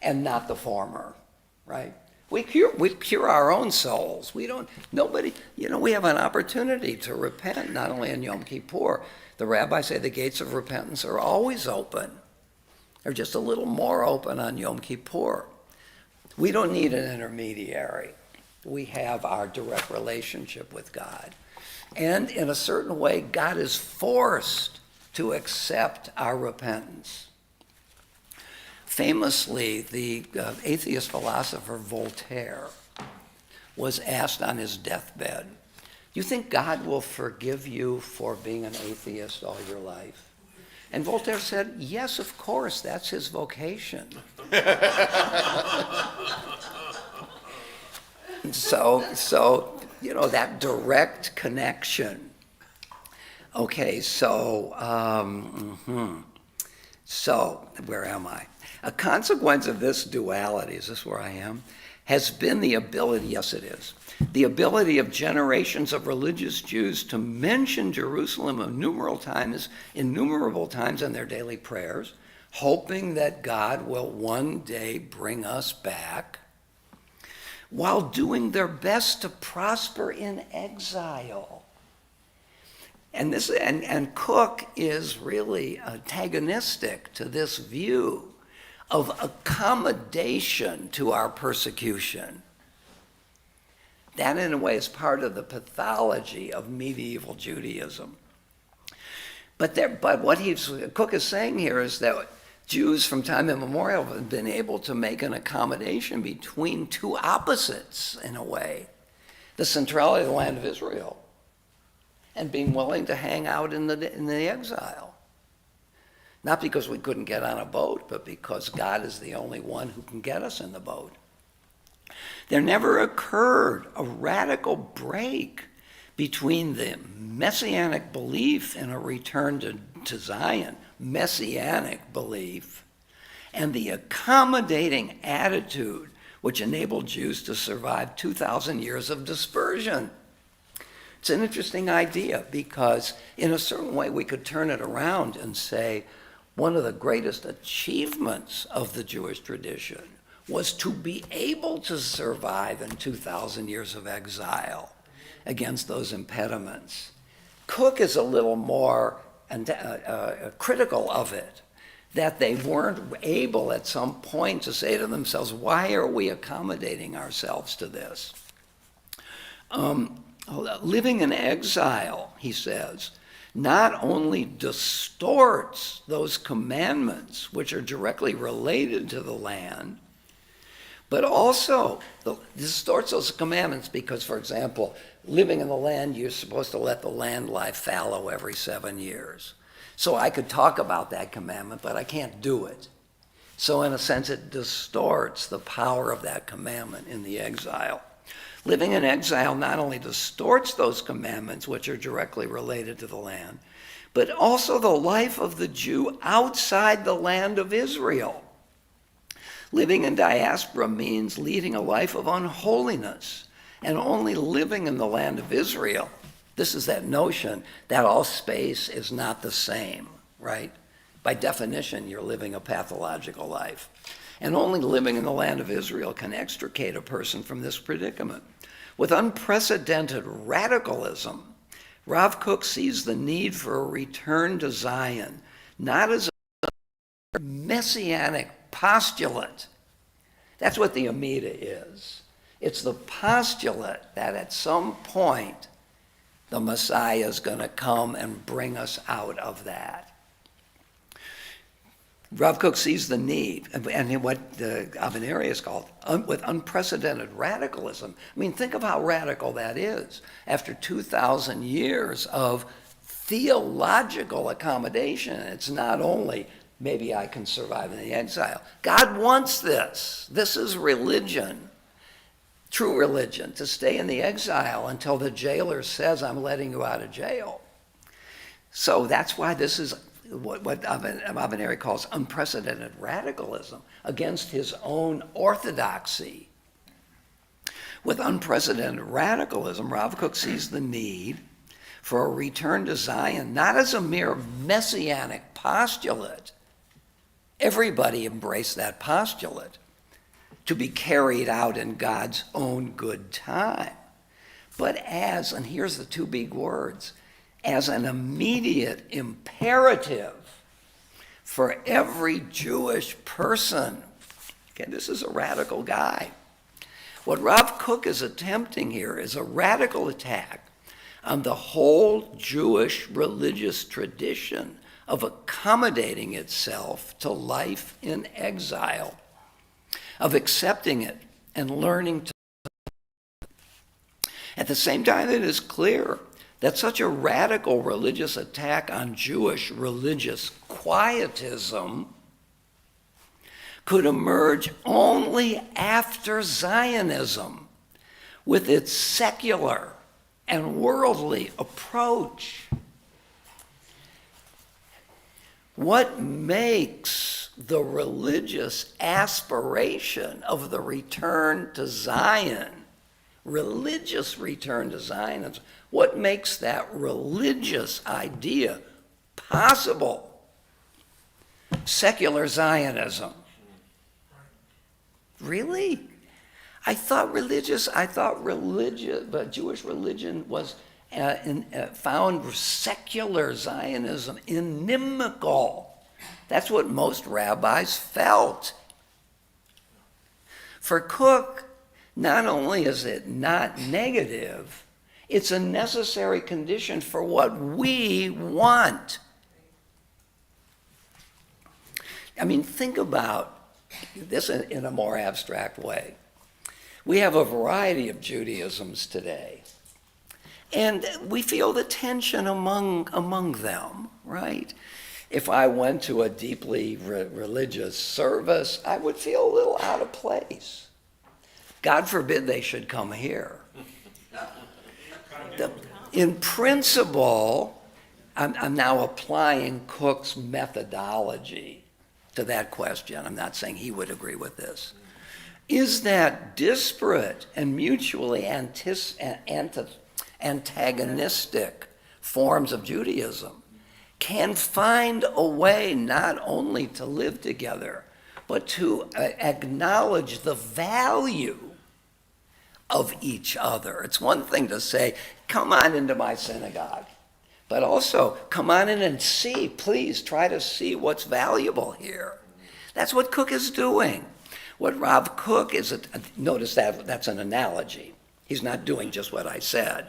and not the former, right? We cure our own souls. We have an opportunity to repent, not only in Yom Kippur. The rabbis say the gates of repentance are always open. They're just a little more open on Yom Kippur. We don't need an intermediary. We have our direct relationship with God. And in a certain way, God is forced to accept our repentance. Famously, the atheist philosopher Voltaire was asked on his deathbed, "Do you think God will forgive you for being an atheist all your life?" And Voltaire said, "Yes, of course, that's his vocation." So, that direct connection. Okay, so where am I? A consequence of this duality, is this where I am? Has been the ability, yes it is, the ability of generations of religious Jews to mention Jerusalem innumerable times in their daily prayers, hoping that God will one day bring us back, while doing their best to prosper in exile. And Cook is really antagonistic to this view of accommodation to our persecution. That, in a way, is part of the pathology of medieval Judaism. But what Cook is saying here is that Jews from time immemorial have been able to make an accommodation between two opposites, in a way. The centrality of the land of Israel and being willing to hang out in the exile. Not because we couldn't get on a boat, but because God is the only one who can get us in the boat. There never occurred a radical break between the messianic belief in a return to Zion, messianic belief, and the accommodating attitude which enabled Jews to survive 2,000 years of dispersion. It's an interesting idea because in a certain way we could turn it around and say one of the greatest achievements of the Jewish tradition was to be able to survive in 2,000 years of exile against those impediments. Cook is a little more critical of it, that they weren't able at some point to say to themselves, why are we accommodating ourselves to this? Living in exile, he says, not only distorts those commandments which are directly related to the land, but also distorts those commandments because, for example, living in the land, you're supposed to let the land lie fallow every 7 years. So I could talk about that commandment, but I can't do it. So in a sense, it distorts the power of that commandment in the exile. Living in exile not only distorts those commandments, which are directly related to the land, but also the life of the Jew outside the land of Israel. Living in diaspora means leading a life of unholiness and only living in the land of Israel. This is that notion that all space is not the same, right? By definition, you're living a pathological life. And only living in the land of Israel can extricate a person from this predicament. With unprecedented radicalism, Rav Kook sees the need for a return to Zion, not as a messianic postulate. That's what the Amida is. It's the postulate that at some point the Messiah is going to come and bring us out of that. Rav Kook sees the need, and what the Avenari is called, with unprecedented radicalism. I mean, think of how radical that is. After 2,000 years of theological accommodation, it's not only maybe I can survive in the exile. God wants this. This is religion, true religion, to stay in the exile until the jailer says, I'm letting you out of jail. So that's why this is what Avenari calls unprecedented radicalism against his own orthodoxy. With unprecedented radicalism, Rav Kook sees the need for a return to Zion, not as a mere messianic postulate. Everybody embraced that postulate to be carried out in God's own good time, but as, and here's the two big words, as an immediate imperative for every Jewish person. Okay, this is a radical guy. What Rav Kook is attempting here is a radical attack on the whole Jewish religious tradition of accommodating itself to life in exile, of accepting it and learning to. At the same time, it is clear that such a radical religious attack on Jewish religious quietism could emerge only after Zionism, with its secular and worldly approach. What makes the religious aspiration of the return to Zion, religious return to Zionism, what makes that religious idea possible? Secular Zionism. Really? But Jewish religion was found secular Zionism inimical. That's what most rabbis felt. For Kook, not only is it not negative, it's a necessary condition for what we want. I mean, think about this in a more abstract way. We have a variety of Judaisms today, and we feel the tension among them, right? If I went to a deeply religious service, I would feel a little out of place. God forbid they should come here. In principle, I'm now applying Kook's methodology to that question. I'm not saying he would agree with this. Is that disparate and mutually antagonistic forms of Judaism can find a way not only to live together, but to acknowledge the value of each other. It's one thing to say, come on into my synagogue, but also come on in and see, please try to see what's valuable here. That's what Kook is doing. What Rav Kook is, notice that's an analogy. He's not doing just what I said,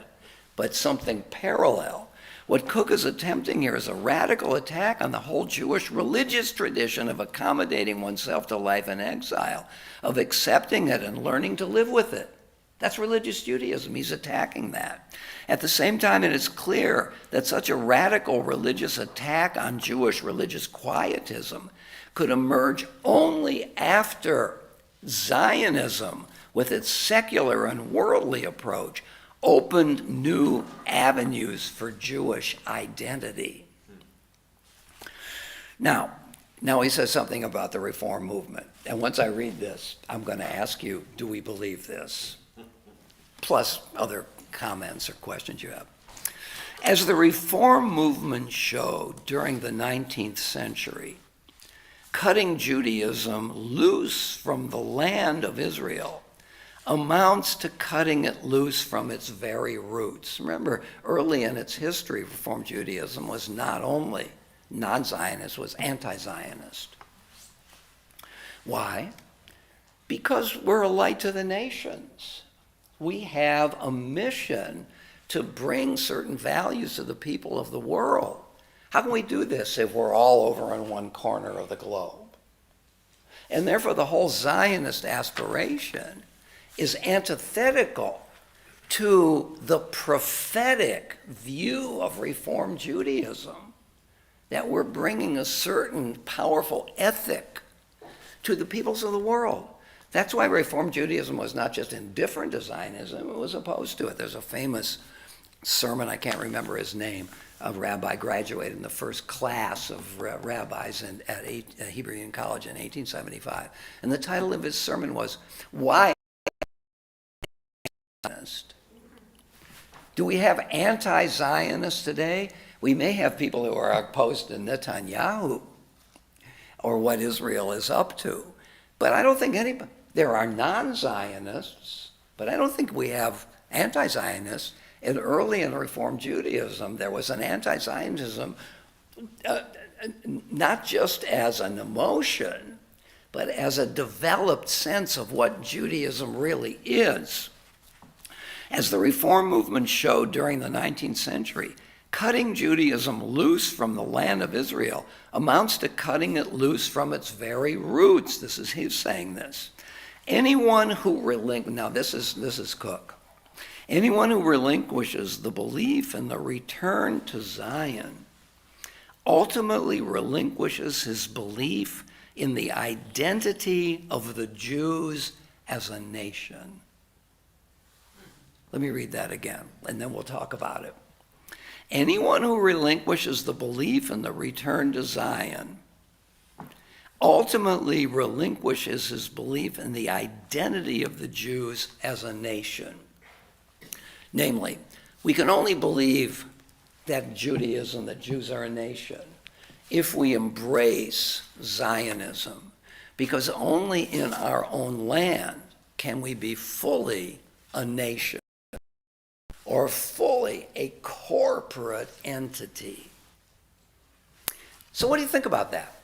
but something parallel. What Kook is attempting here is a radical attack on the whole Jewish religious tradition of accommodating oneself to life in exile, of accepting it and learning to live with it. That's religious Judaism. He's attacking that. At the same time, it is clear that such a radical religious attack on Jewish religious quietism could emerge only after Zionism, with its secular and worldly approach, opened new avenues for Jewish identity. Now he says something about the Reform movement. And once I read this, I'm going to ask you, do we believe this? Plus other comments or questions you have. As the Reform movement showed during the 19th century, cutting Judaism loose from the land of Israel amounts to cutting it loose from its very roots. Remember, early in its history, Reform Judaism was not only non-Zionist, was anti-Zionist. Why? Because we're a light to the nations. We have a mission to bring certain values to the people of the world. How can we do this if we're all over in one corner of the globe? And therefore, the whole Zionist aspiration is antithetical to the prophetic view of Reform Judaism, that we're bringing a certain powerful ethic to the peoples of the world. That's why Reform Judaism was not just indifferent to Zionism, it was opposed to it. There's a famous sermon, I can't remember his name, a rabbi graduated in the first class of rabbis at Hebrew Union College in 1875. And the title of his sermon was, "Why Do we have anti-Zionists today? We may have people who are opposed to Netanyahu or what Israel is up to. But I don't think there are non-Zionists, but I don't think we have anti-Zionists. And early in Reform Judaism, there was an anti-Zionism, not just as an emotion, but as a developed sense of what Judaism really is. As the Reform movement showed during the 19th century, cutting Judaism loose from the land of Israel amounts to cutting it loose from its very roots. He's saying this. Anyone who now this is Cook. Anyone who relinquishes the belief in the return to Zion ultimately relinquishes his belief in the identity of the Jews as a nation. Let me read that again, and then we'll talk about it. Anyone who relinquishes the belief in the return to Zion ultimately relinquishes his belief in the identity of the Jews as a nation. Namely, we can only believe that Judaism, that Jews are a nation, if we embrace Zionism, because only in our own land can we be fully a nation or fully a corporate entity. So what do you think about that?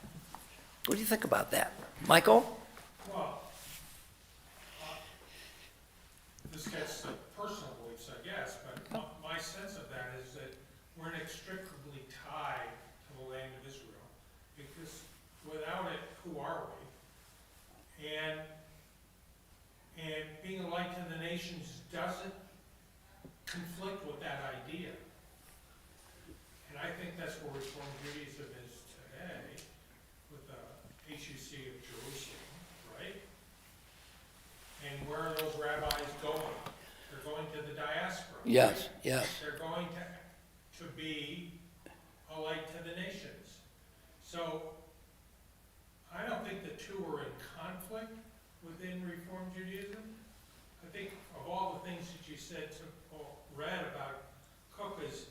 What do you think about that? Michael? Well, this gets to personal beliefs, I guess, but my sense of that is that we're inextricably tied to the land of Israel, because without it, who are we? And being a light to the nations doesn't conflict with that idea. And I think that's where Reform Judaism is today, with the HUC of Jerusalem, right? And where are those rabbis going? They're going to the diaspora. Yes, right? yes. They're going to be a light to the nations. So I don't think the two are in conflict within Reform Judaism. I think of all the things that you said or read about Cook is,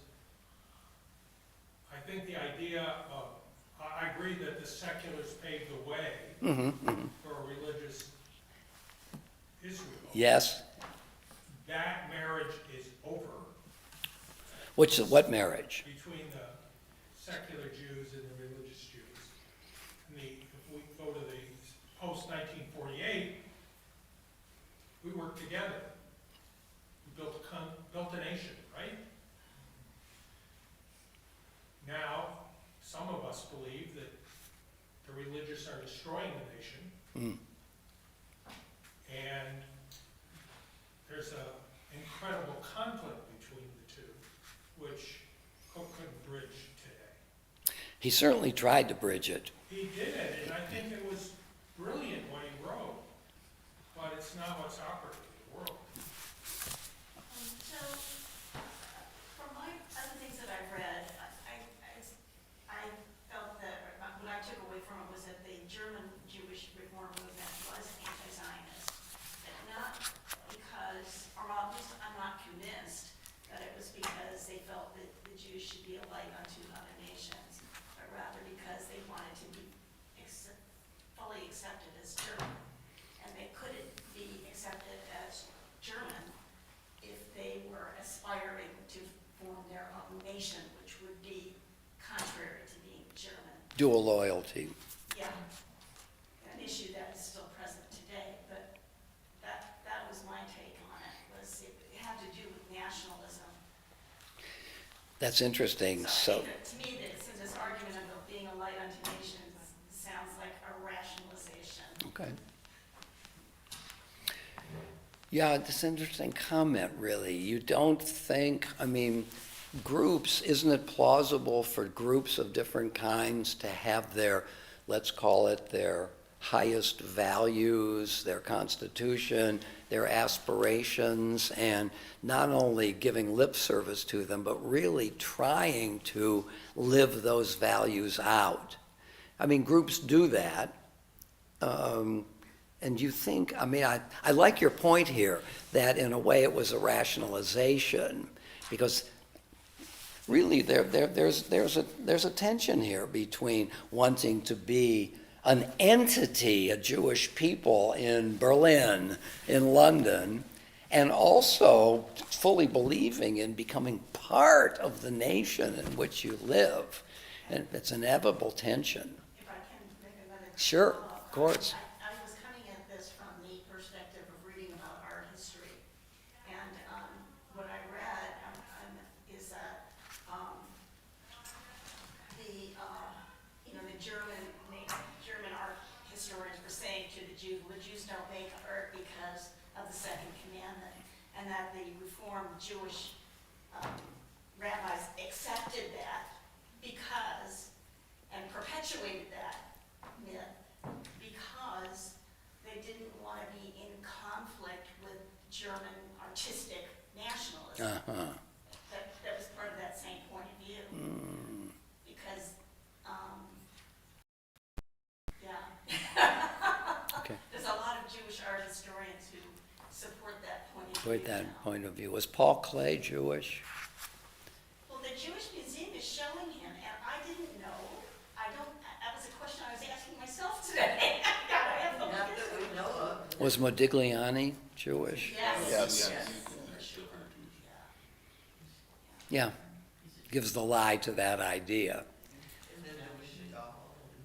I think the idea of, I agree that the seculars paved the way for a religious Israel. Yes. That marriage is over What marriage? between the secular Jews and the religious Jews. And if we go to the post-1948, we worked together. We built a nation, right? Now, some of us believe that the religious are destroying the nation. And there's an incredible conflict between the two, which Cook couldn't bridge today. He certainly tried to bridge it. He did it, and I think it was brilliant what he wrote, but it's not what's operating in the world. So, from my other things that I've read, I felt that what I took away from it was that the German Jewish reform movement was anti-Zionist, but not because, or at least I'm not convinced that it was because they felt that the Jews should be a light unto other nations, but rather because they wanted to be fully accepted as German, and they couldn't be accepted as German if they were aspiring to form their own nation, which would be contrary to being German. Dual loyalty. Yeah, an issue that is still present today, but that was my take on it, was it had to do with nationalism. That's interesting. So To me, this argument about being a light unto nations sounds like a rationalization. okay. Yeah, it's an interesting comment, really. You don't think, groups, isn't it plausible for groups of different kinds to have their, let's call it their highest values, their constitution, their aspirations, and not only giving lip service to them, but really trying to live those values out? Groups do that. And you think, I like your point here that in a way it was a rationalization. Because really there's a tension here between wanting to be an entity, a Jewish people in Berlin, in London, and also fully believing in becoming part of the nation in which you live. And it's an inevitable tension. If I can make another. Sure, follow-up. of course. I was coming at this from the perspective of reading about art history. And what I read is that the German art historians were saying to the Jews, well, the Jews don't make art because of the second commandment, and that the Reformed Jewish rabbis accepted that because, and perpetuated that myth, because they didn't want to be in conflict with German artistic nationalism. Uh-huh. That was part of that same point of view. Because, Okay. there's a lot of Jewish art historians who support that point of view. With that point of view. Was Paul Klee Jewish? Well, the Jewish Museum is showing him, and I didn't know. That was a question I was asking myself today. I have no Not that we know of. Was Modigliani Jewish? Yes. Yes. For sure. Yeah. Gives the lie to that idea. And then there was Chagall.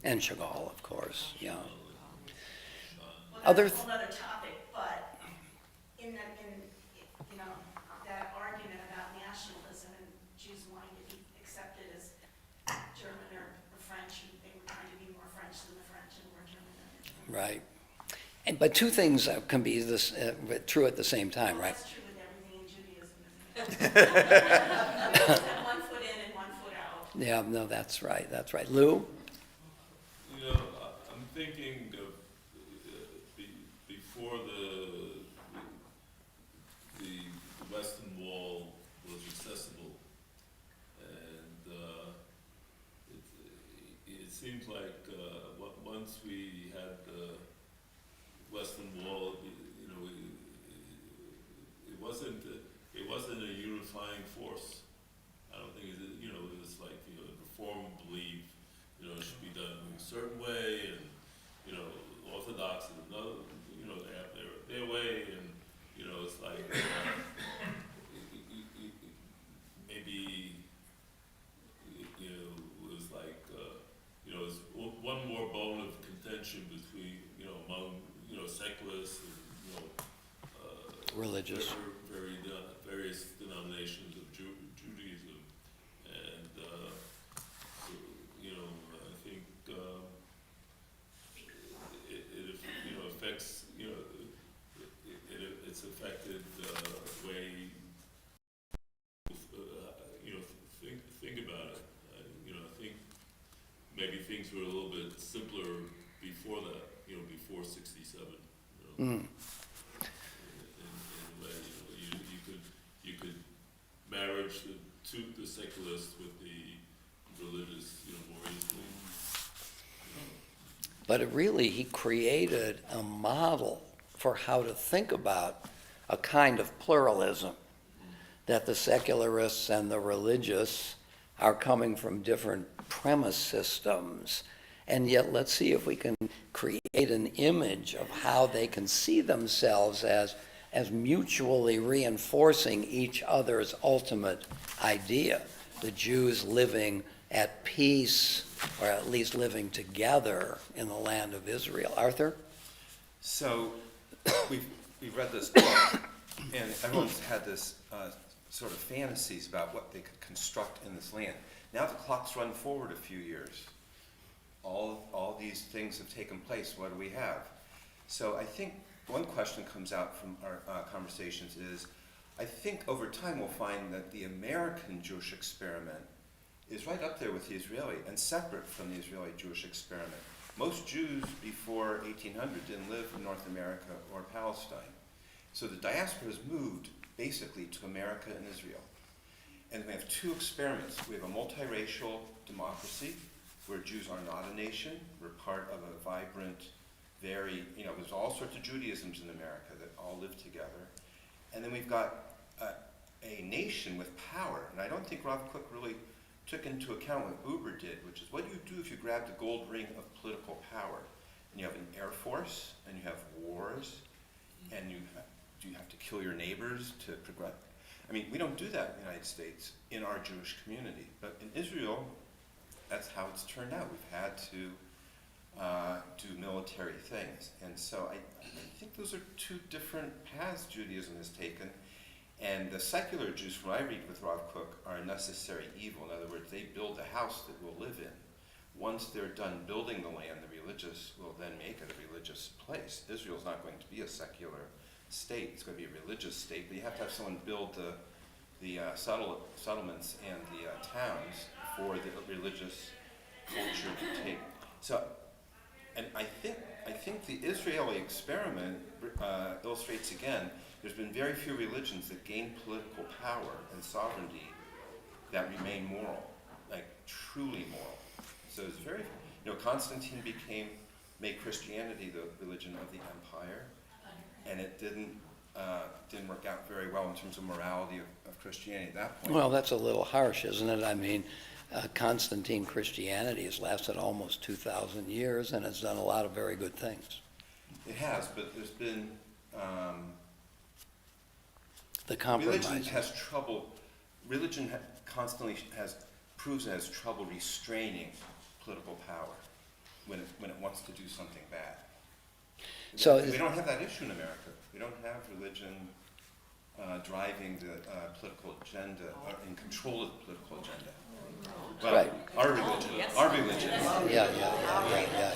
And Chagall, of course, yeah. Well, Other that's a whole other topic, but in that argument about nationalism and Jews wanting to be accepted as German or French, and they were trying to be more French than the French and more German than the German. Right. But two things can be true at the same time, Well, right? that's true with everything in Judaism, isn't it? One foot in and one foot out. Yeah, no, that's right, that's right. Lou? I'm thinking of before the Western Wall was accessible, and it seems like once we had the Western Wall, it wasn't a unifying force. I don't think it was like Reform believed it should be done in a certain way, and Orthodox is another, they have their way, and it's like maybe it was like it's one more bone of contention between among secularists and Religious. various denominations of Judaism, and I think it affects it's affected the way think about it. I think maybe things were a little bit simpler before that. Before '67. In a way, you could marriage the secularists with the religious, more easily. But he created a model for how to think about a kind of pluralism, that the secularists and the religious are coming from different premise systems. And yet, let's see if we can create an image of how they can see themselves as mutually reinforcing each other's ultimate idea. The Jews living at peace, or at least living together in the land of Israel. Arthur? So we've read this book, and everyone's had this sort of fantasies about what they could construct in this land. Now the clock's run forward a few years. All these things have taken place. What do we have? So I think one question comes out from our conversations is, I think over time we'll find that the American Jewish experiment is right up there with the Israeli and separate from the Israeli Jewish experiment. Most Jews before 1800 didn't live in North America or Palestine. So the diaspora has moved basically to America and Israel. And we have two experiments. We have a multiracial democracy where Jews are not a nation. We're part of a vibrant, there's all sorts of Judaisms in America that all live together. And then we've got a nation with power. And I don't think Rob Cook really took into account what Uber did, which is what do you do if you grab the gold ring of political power? And you have an air force, and you have wars, and do you have to kill your neighbors to progress? I mean, we don't do that in the United States in our Jewish community. But in Israel, that's how it's turned out. We've had to do military things. And so I think those are two different paths Judaism has taken. And the secular Jews, from what I read with Rav Kook, are a necessary evil. In other words, they build a house that we'll live in. Once they're done building the land, the religious will then make it a religious place. Israel's not going to be a secular state. It's going to be a religious state, but you have to have someone build the settlements and the towns for the religious culture to take. So, and I think the Israeli experiment illustrates again, there's been very few religions that gain political power and sovereignty that remain moral, like truly moral. So it's very, Constantine made Christianity the religion of the empire, and it didn't work out very well in terms of morality of Christianity at that point. Well, that's a little harsh, isn't it? I mean, Constantine Christianity has lasted almost 2,000 years and has done a lot of very good things. It has, but there's been The compromise. Religion constantly proves it has trouble restraining political power when it wants to do something bad. So we don't have that issue in America. We don't have religion driving the political agenda, or in control of the political agenda. Well, Right. our religion. Yeah.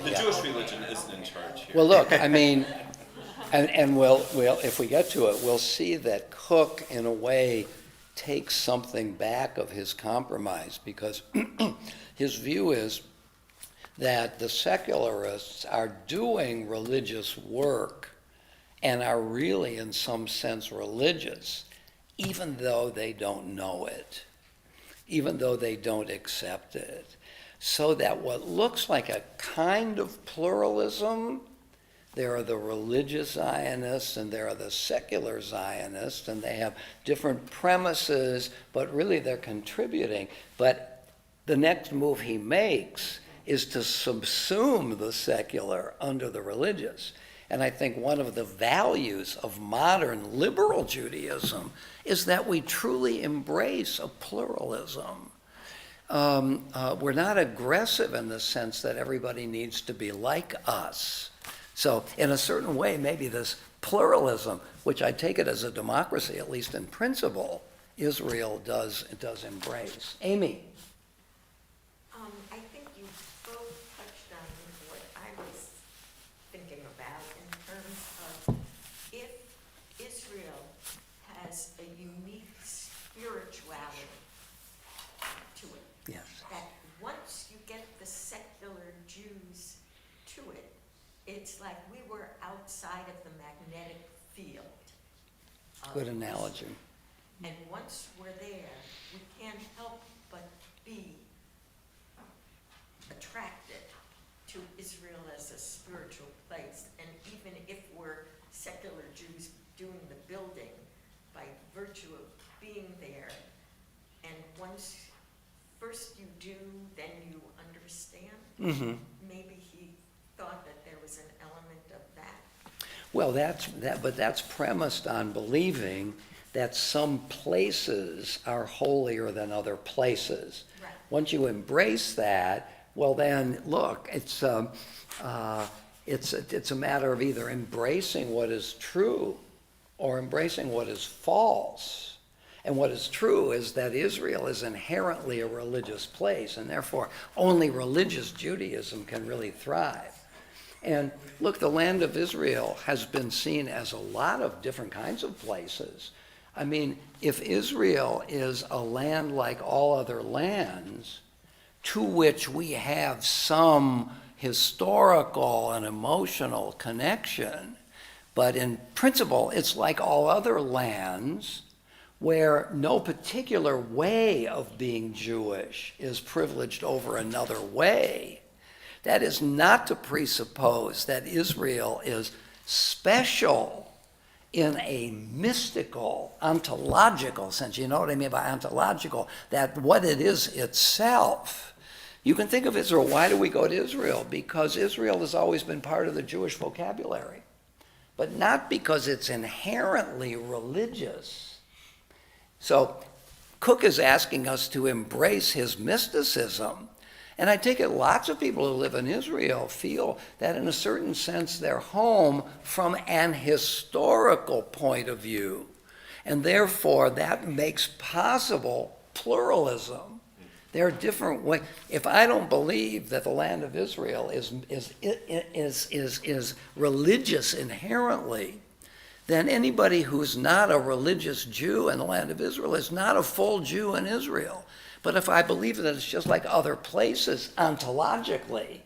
The Jewish religion isn't in charge here. Well, look, I mean, and we'll, if we get to it, we'll see that Cook, in a way, takes something back of his compromise, because his view is that the secularists are doing religious work and are really, in some sense, religious, even though they don't know it, even though they don't accept it. So that what looks like a kind of pluralism, there are the religious Zionists and there are the secular Zionists, and they have different premises, but really they're contributing. But the next move he makes is to subsume the secular under the religious. And I think one of the values of modern liberal Judaism is that we truly embrace a pluralism. We're not aggressive in the sense that everybody needs to be like us. So in a certain way, maybe this pluralism, which I take it as a democracy, at least in principle, Israel does embrace. Amy. I think you both touched on what I was thinking about in terms of if Israel has a unique spirituality to it. Yes. That once you get the secular Jews to it, it's like we were outside of the magnetic field. Good analogy. And once we're there, we can't help but be attracted to Israel as a spiritual place. And even if we're secular Jews doing the building by virtue of being there, and once first you do, then you understand, maybe he thought that there was an element of that. Well, but that's premised on believing that some places are holier than other places. Right. Once you embrace that, well then, look, it's a matter of either embracing what is true or embracing what is false. And what is true is that Israel is inherently a religious place, and therefore only religious Judaism can really thrive. And look, the land of Israel has been seen as a lot of different kinds of places. I mean, if Israel is a land like all other lands, to which we have some historical and emotional connection, but in principle, it's like all other lands where no particular way of being Jewish is privileged over another way. That is not to presuppose that Israel is special in a mystical, ontological sense. You know what I mean by ontological? That what it is itself. You can think of Israel. Why do we go to Israel? Because Israel has always been part of the Jewish vocabulary, but not because it's inherently religious. So Cook is asking us to embrace his mysticism. And I take it lots of people who live in Israel feel that in a certain sense they're home from an historical point of view. And therefore that makes possible pluralism. There are different ways. If I don't believe that the land of Israel is religious inherently, then anybody who's not a religious Jew in the land of Israel is not a full Jew in Israel. But if I believe that it's just like other places ontologically,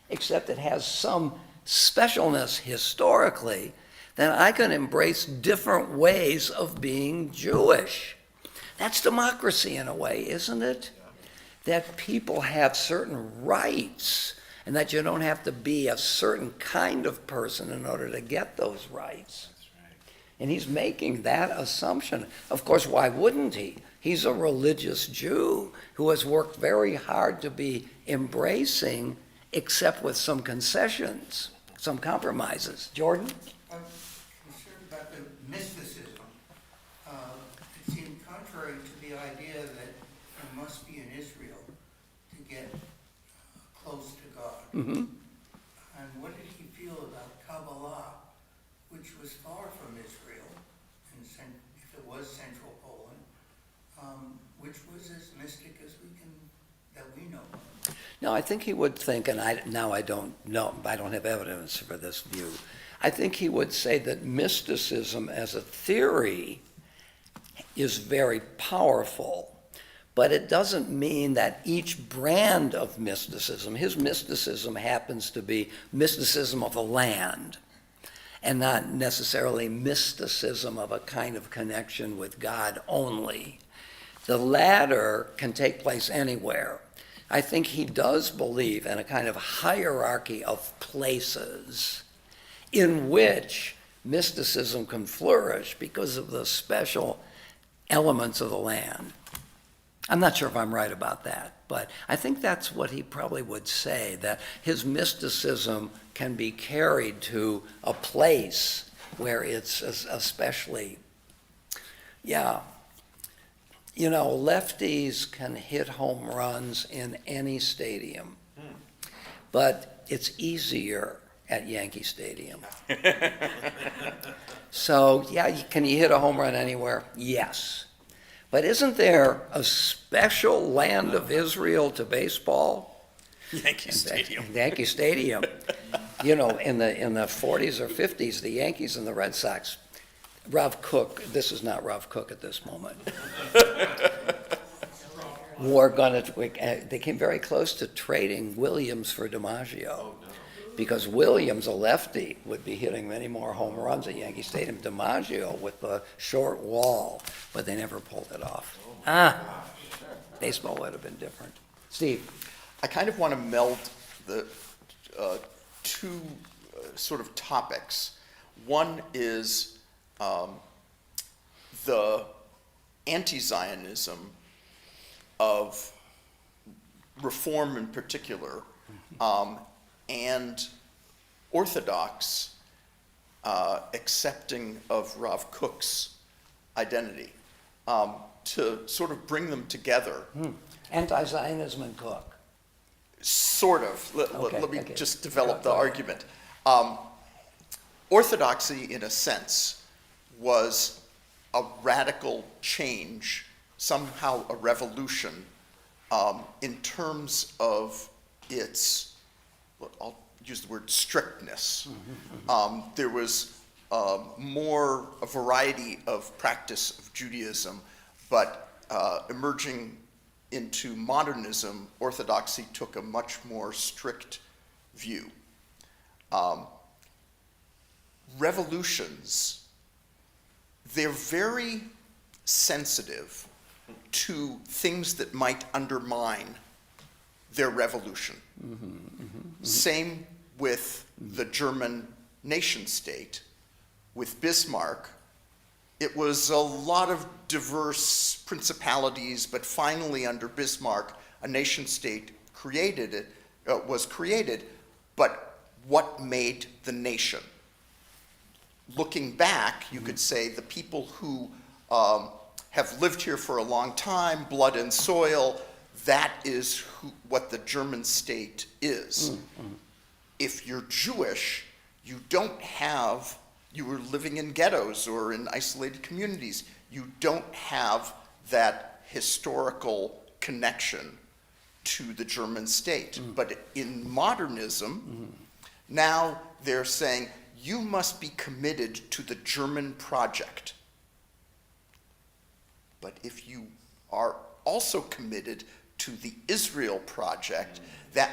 except it has some specialness historically, then I can embrace different ways of being Jewish. That's democracy in a way, isn't it? That people have certain rights and that you don't have to be a certain kind of person in order to get those rights. And he's making that assumption. Of course, why wouldn't he? He's a religious Jew who has worked very hard to be embracing, except with some concessions, some compromises. Jordan? I'm concerned about the mysticism. It seemed contrary to the idea that there must be an Israel to get close to God. Mm-hmm. And what did he feel about Kabbalah, which was far from Israel, if it was central Poland, which was as mystic as that we know. No, I think he would think, and I don't know, I don't have evidence for this view. I think he would say that mysticism as a theory is very powerful, but it doesn't mean that each brand of mysticism, his mysticism happens to be mysticism of the land, and not necessarily mysticism of a kind of connection with God only. The latter can take place anywhere. I think he does believe in a kind of hierarchy of places in which mysticism can flourish because of the special elements of the land. I'm not sure if I'm right about that, but I think that's what he probably would say, that his mysticism can be carried to a place where it's especially, you know, lefties can hit home runs in any stadium, but it's easier at Yankee Stadium. So, can you hit a home run anywhere? Yes. But isn't there a special land of Israel to baseball? Yankee Stadium. Yankee Stadium. You know, in the 40s or 50s, the Yankees and the Red Sox, Rav Cook, this is not Rav Cook at this moment, they came very close to trading Williams for DiMaggio. Because Williams, a lefty, would be hitting many more home runs at Yankee Stadium. DiMaggio with the short wall, but they never pulled it off. Baseball would have been different. Steve? I kind of want to meld the two sort of topics. One is the anti-Zionism of reform in particular, and Orthodox accepting of Rav Kook's identity, to sort of bring them together. Anti-Zionism and Cook. Sort of. Let me just develop the argument. Orthodoxy, in a sense, was a radical change, somehow a revolution, in terms of its, I'll use the word strictness. There was more a variety of practice of Judaism, but emerging into modernism, Orthodoxy took a much more strict view. Revolutions, they're very sensitive to things that might undermine their revolution. Same with the German nation state. with Bismarck, it was a lot of diverse principalities, but finally under Bismarck, a nation state was created. But what made the nation? Looking back, you could say the people who have lived here for a long time, blood and soil, that is what the German state is. If you're Jewish, you were living in ghettos or in isolated communities. You don't have that historical connection to the German state. But in modernism, now they're saying, you must be committed to the German project. But if you are also committed to the Israel project, that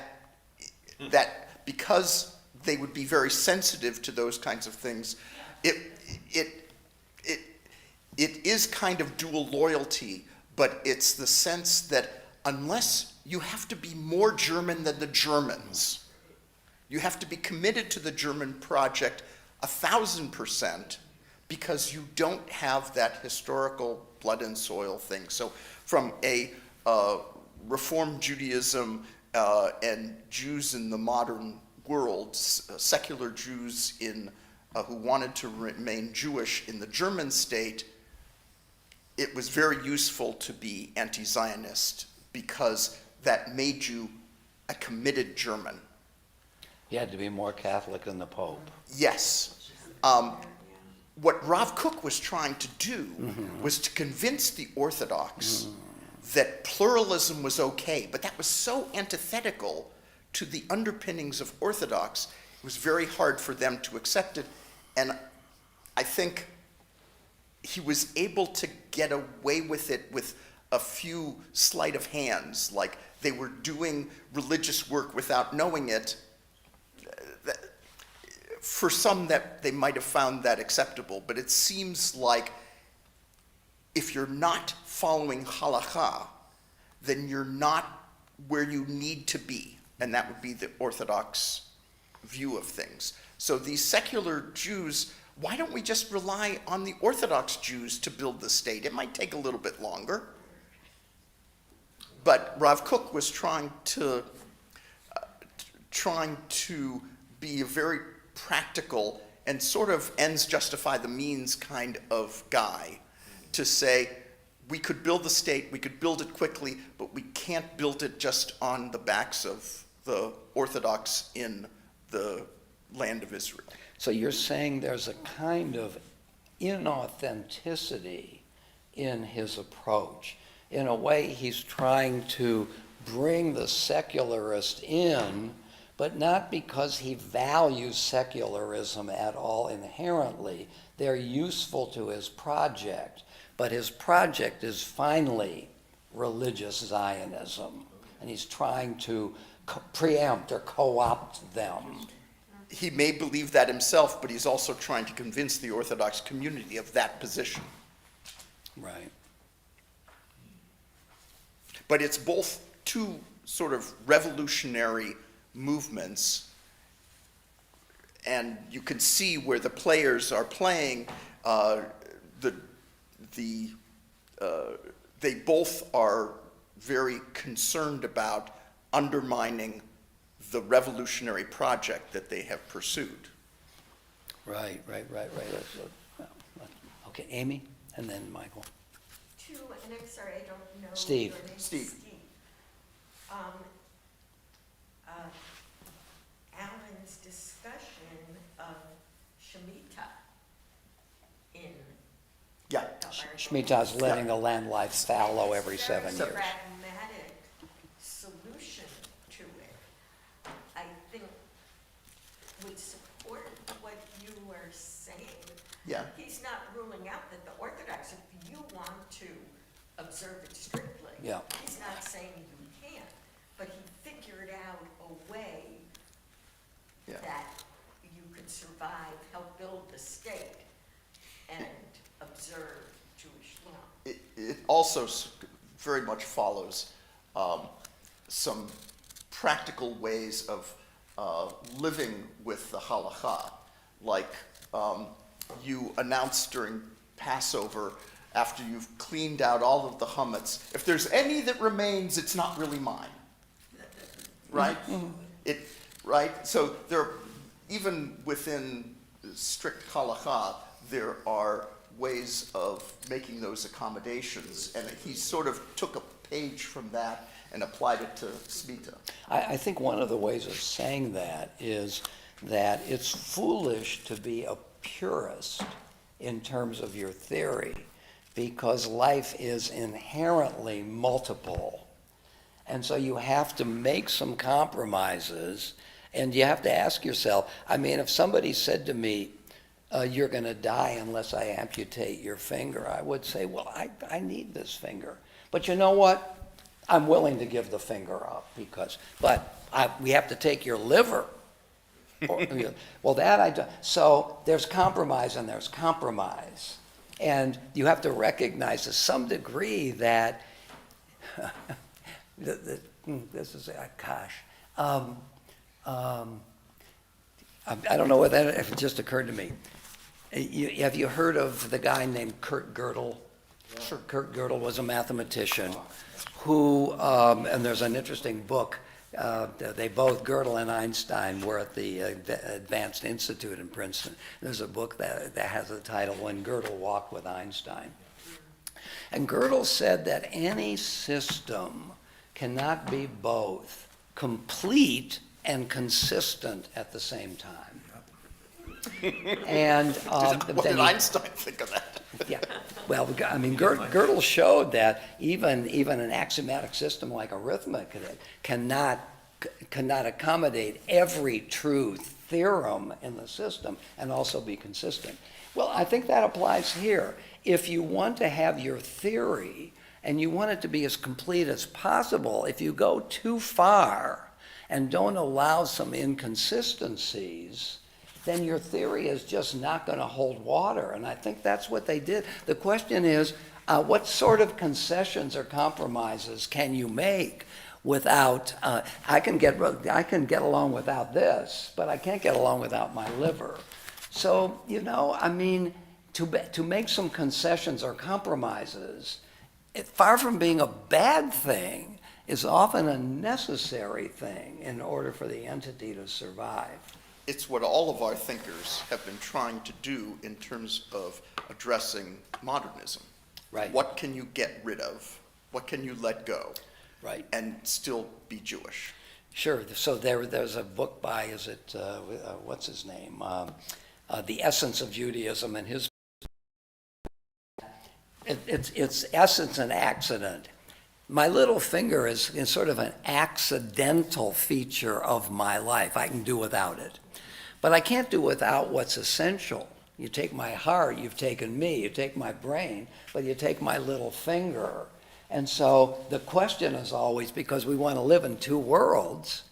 because they would be very sensitive to those kinds of things, it is kind of dual loyalty, but it's the sense that unless you have to be more German than the Germans, you have to be committed to the German project 1,000% because you don't have that historical blood and soil thing. So from a Reform Judaism and Jews in the modern world, secular Jews who wanted to remain Jewish in the German state, it was very useful to be anti-Zionist because that made you a committed German. You had to be more Catholic than the Pope. Yes. What Rav Kook was trying to do was to convince the Orthodox that pluralism was okay, but that was so antithetical to the underpinnings of Orthodox, it was very hard for them to accept it. And I think he was able to get away with it with a few sleight of hands, like they were doing religious work without knowing it. For some, that they might have found that acceptable, but it seems like if you're not following halakha, then you're not where you need to be, and that would be the Orthodox view of things. So these secular Jews, why don't we just rely on the Orthodox Jews to build the state? It might take a little bit longer. But Rav Kook was trying to be a very practical and sort of ends justify the means kind of guy, to say we could build the state, we could build it quickly, but we can't build it just on the backs of the Orthodox in the land of Israel. So you're saying there's a kind of inauthenticity in his approach. In a way, he's trying to bring the secularist in, but not because he values secularism at all inherently. They're useful to his project, but his project is finally religious Zionism, and he's trying to preempt or co-opt them. He may believe that himself, but he's also trying to convince the Orthodox community of that position. Right. But it's both two sort of revolutionary movements, and you can see where the players are playing. They both are very concerned about undermining the revolutionary project that they have pursued. Right. Okay, Amy, and then Michael. And I'm sorry, I don't know. Steve. Your name. Steve. Alan's discussion of Shemitah in Yeah. the article. Shemitah's letting the land lie fallow every 7 Very years. pragmatic solution to it, I think would support what you were saying. Yeah. He's not ruling out that the Orthodox, if you want to observe it strictly, Yeah. he's not saying you can't, but he figured out a way Yeah. that you could survive, help build the state, and observe Jewish law. It also very much follows some practical ways of living with the halakha. Like you announce during Passover, after you've cleaned out all of the chametz, if there's any that remains, it's not really mine. Right? Right? So even within strict halakha, there are ways of making those accommodations, and he sort of took a page from that and applied it to Smita. I think one of the ways of saying that is that it's foolish to be a purist in terms of your theory, because life is inherently multiple. And so you have to make some compromises, and you have to ask yourself, I mean, if somebody said to me, you're going to die unless I amputate your finger, I would say, well, I need this finger. But you know what? I'm willing to give the finger up we have to take your liver. Well, that I do. So there's compromise and there's compromise. And you have to recognize to some degree that, this is, gosh, I don't know whether if it just occurred to me. Have you heard of the guy named Kurt Gödel? Sure. Kurt Gödel was a mathematician who, and there's an interesting book, they both, Gödel and Einstein, were at the Advanced Institute in Princeton. There's a book that has the title, When Gödel Walked with Einstein. And Gödel said that any system cannot be both complete and consistent at the same time. And What did Einstein think of that? yeah, well, I mean, Gödel showed that even an axiomatic system like arithmetic cannot accommodate every true theorem in the system and also be consistent. Well, I think that applies here. If you want to have your theory and you want it to be as complete as possible, if you go too far and don't allow some inconsistencies, then your theory is just not going to hold water. And I think that's what they did. The question is, what sort of concessions or compromises can you make without, I can get along without this, but I can't get along without my liver. So, I mean, to make some concessions or compromises, far from being a bad thing, is often a necessary thing in order for the entity to survive. It's what all of our thinkers have been trying to do in terms of addressing modernism. Right. What can you get rid of? What can you let go? Right. And still be Jewish. Sure. So there's a book by, what's his name? The Essence of Judaism, and his, it's essence and accident. My little finger is sort of an accidental feature of my life. I can do without it. But I can't do without what's essential. You take my heart, you've taken me. You take my brain, but you take my little finger. And so the question is always, because we want to live in two worlds,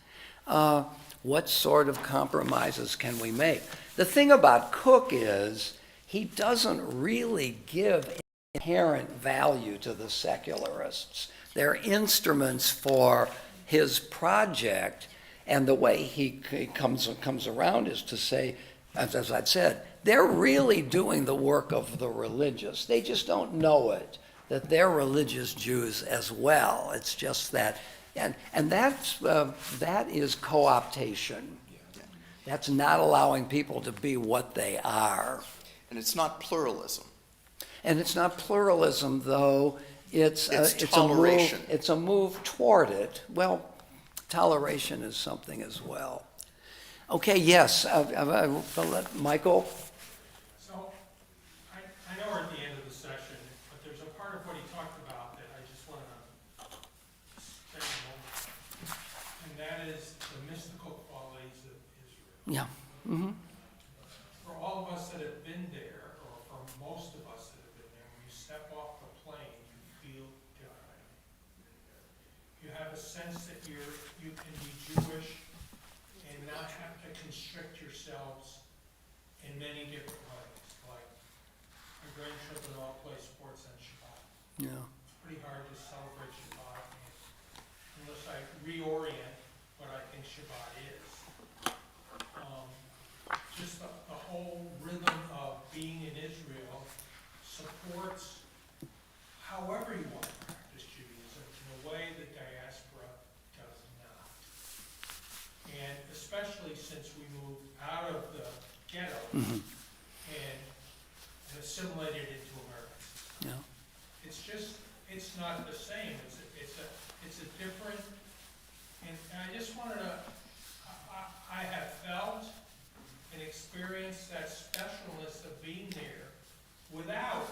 what sort of compromises can we make? The thing about Cook is he doesn't really give inherent value to the secularists. They're instruments for his project, and the way he comes around is to say, as I've said, they're really doing the work of the religious. They just don't know it, that they're religious Jews as well. It's just that, and that is co-optation. That's not allowing people to be what they are. And it's not pluralism. And it's not pluralism, though. It's toleration. It's a move toward it. Well, toleration is something as well. Okay, yes, Michael? So, I know we're at the end of the session, but there's a part of what he talked about that I just want to spend a moment. And that is the mystical qualities of Israel. Yeah. Mm-hmm. For all of us that have been there, or for most of us that have been there, when you step off the plane, you feel different. You have a sense that you can be Jewish and not have to constrict yourselves in many different ways. Like, my grandchildren all play sports on Shabbat. Yeah. It's pretty hard to celebrate Shabbat unless I reorient what I think Shabbat is. just the whole rhythm of being in Israel supports however you want to practice Judaism in a way that diaspora does not. And especially since we moved out of the ghetto and assimilated into America. Yeah. It's just, it's not the same. It's a different, and I just wanted to, I have felt and experienced that specialness of being there without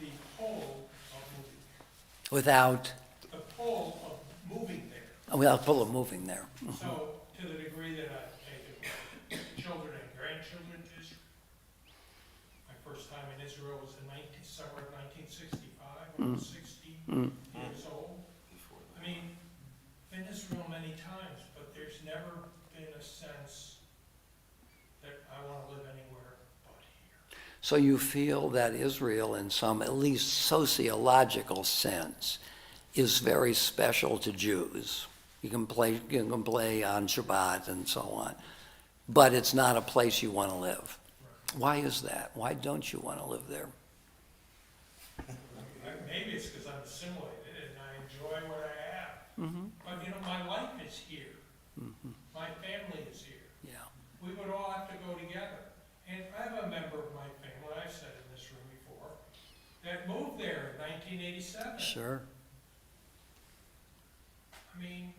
the pull of moving there. Without, The pull of moving there. without pull of moving there. So, to the degree that I take children and grandchildren to Israel. My first time in Israel was in summer of 1965, when I was 60 years old. I mean, been to Israel many times, but there's never been a sense that I want to live anywhere but here. So you feel that Israel, in some at least sociological sense, is very special to Jews. You can play on Shabbat and so on, but it's not a place you want to live. Why is that? Why don't you want to live there? Maybe it's because I'm assimilated and I enjoy what I have. But, you know, my life is here. My family is here. Yeah. We would all have to go together. And I have a member of my family, I've said in this room before, that moved there in 1987. Sure. I mean,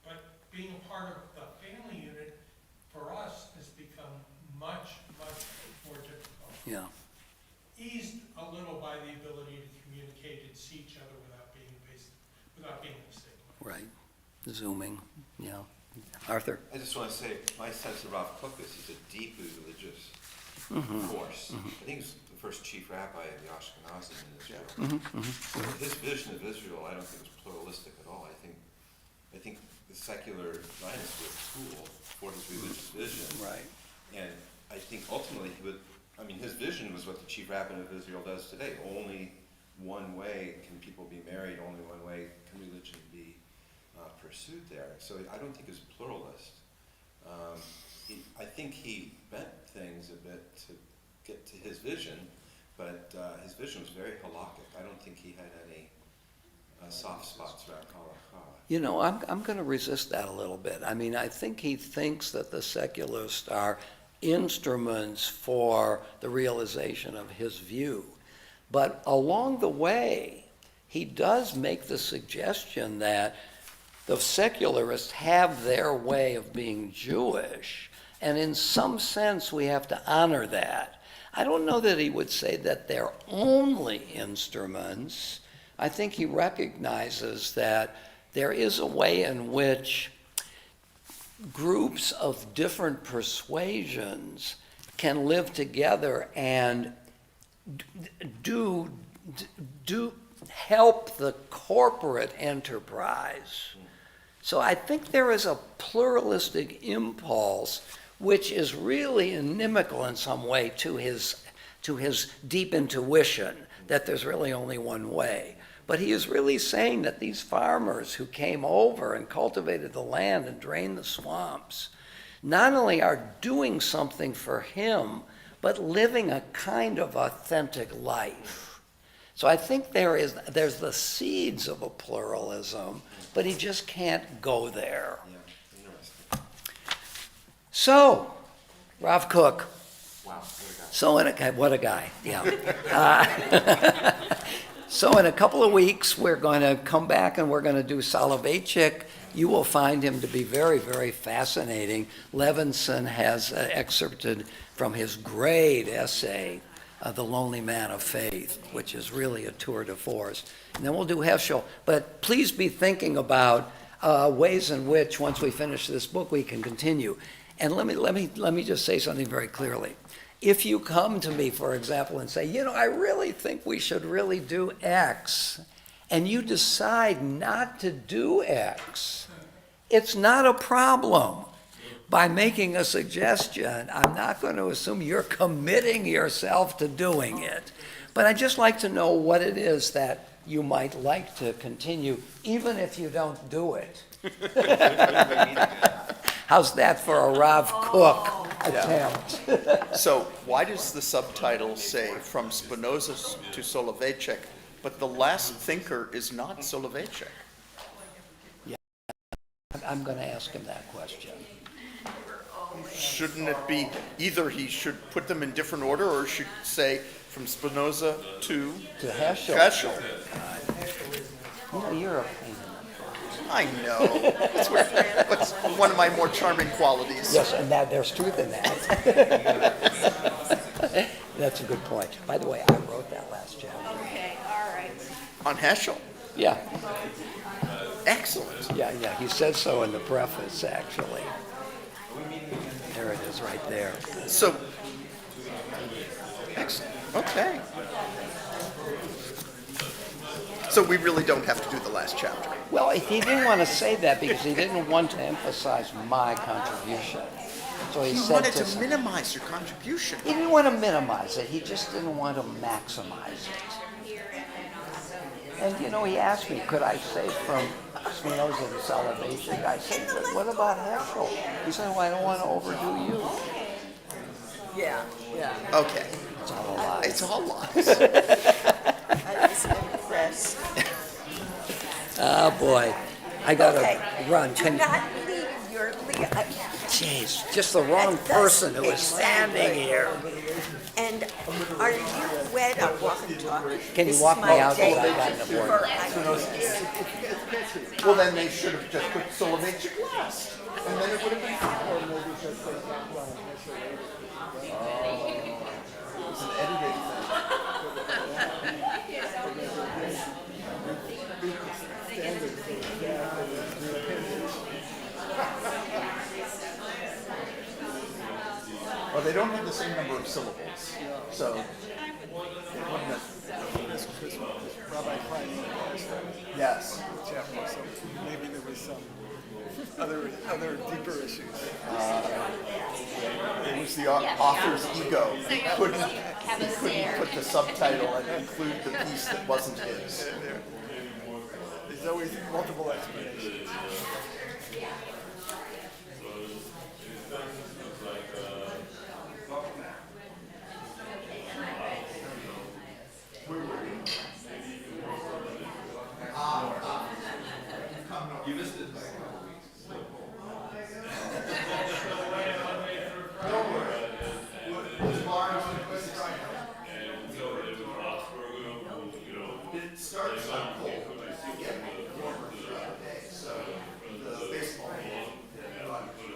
but being a part of the family unit for us has become much, much more difficult. Yeah. Eased a little by the ability to communicate and see each other without being in the same place. Right. Zooming. Yeah. Arthur? I just want to say, my sense of Rav Kook is he's a deeply religious force. I think he's the first chief rabbi of the Ashkenazim in Israel. His vision of Israel, I don't think was pluralistic at all. I think the secular Zionist was a tool for his religious vision. Right. And I think ultimately his vision was what the chief rabbi of Israel does today. Only one way can people be married, only one way can religion be pursued there. So I don't think he was pluralist. I think he bent things a bit to get to his vision, but his vision was very halakhic. I don't think he had any soft spots around halakha. You know, I'm going to resist that a little bit. I mean, I think he thinks that the secularists are instruments for the realization of his view. But along the way, he does make the suggestion that the secularists have their way of being Jewish, and in some sense we have to honor that. I don't know that he would say that they're only instruments. I think he recognizes that there is a way in which groups of different persuasions can live together and do help the corporate enterprise. So I think there is a pluralistic impulse which is really inimical in some way to his deep intuition that there's really only one way. But he is really saying that these farmers who came over and cultivated the land and drained the swamps not only are doing something for him, but living a kind of authentic life. So I think there's the seeds of a pluralism, but he just can't go there. Yeah, interesting. So, Rav Kook. Wow, What a guy, yeah. So in a couple of weeks, we're going to come back and we're going to do Soloveitchik. You will find him to be very, very fascinating. Levinson has excerpted from his great essay, The Lonely Man of Faith, which is really a tour de force. And then we'll do Heschel. But please be thinking about ways in which, once we finish this book, we can continue. And let me just say something very clearly. If you come to me, for example, and say, I really think we should really do X, and you decide not to do X, it's not a problem. By making a suggestion, I'm not going to assume you're committing yourself to doing it. But I'd just like to know what it is that you might like to continue, even if you don't do it. How's that for a Rav Kook attempt? So why does the subtitle say from Spinoza to Soloveitchik, but the last thinker is not Soloveitchik? I'm going to ask him that question. Shouldn't it be either he should put them in different order or should say from Spinoza to To Heschel. Heschel? You know, you're a pain in the I know. That's one of my more charming qualities. Yes, and that, there's truth in that. That's a good point. By the way, I wrote that last chapter. Okay, all right. On Heschel. Yeah, Excellent. yeah, he says so in the preface, actually. There it is, right there. So, excellent. Okay. So we really don't have to do the last chapter. Well, he didn't want to say that because he didn't want to emphasize my contribution. So he You said wanted to to minimize your contribution. he didn't want to minimize it, he just didn't want to maximize it. And you know, he asked me, could I say from Spinoza to Soloveitchik? I said, but what about Heschel? He said, well, I don't want to overdo you. Yeah, yeah. Okay. It's all a lie. It's all lies. I was impressed. Oh, boy. I got to Okay. run. Do Can, not leave your lead. jeez, just the wrong person who was standing here. And are you wet? I'll walk and talk. Can you This walk is me my out day so I got the board? before I- Well, then they should have just put Soloveitchik last. And then it would have been fine. Or maybe just say Kaplan and Heschel later. It's an editing thing. Standard for the opinions. Well, they don't have the same number of syllables. So, they wouldn't have. Rabbi Klein has that Yes. chapter, so maybe there was some other deeper issues. It was the author's ego. He couldn't put the subtitle and include the piece that wasn't his. There's always multiple explanations. It starts on cold. The baseball game.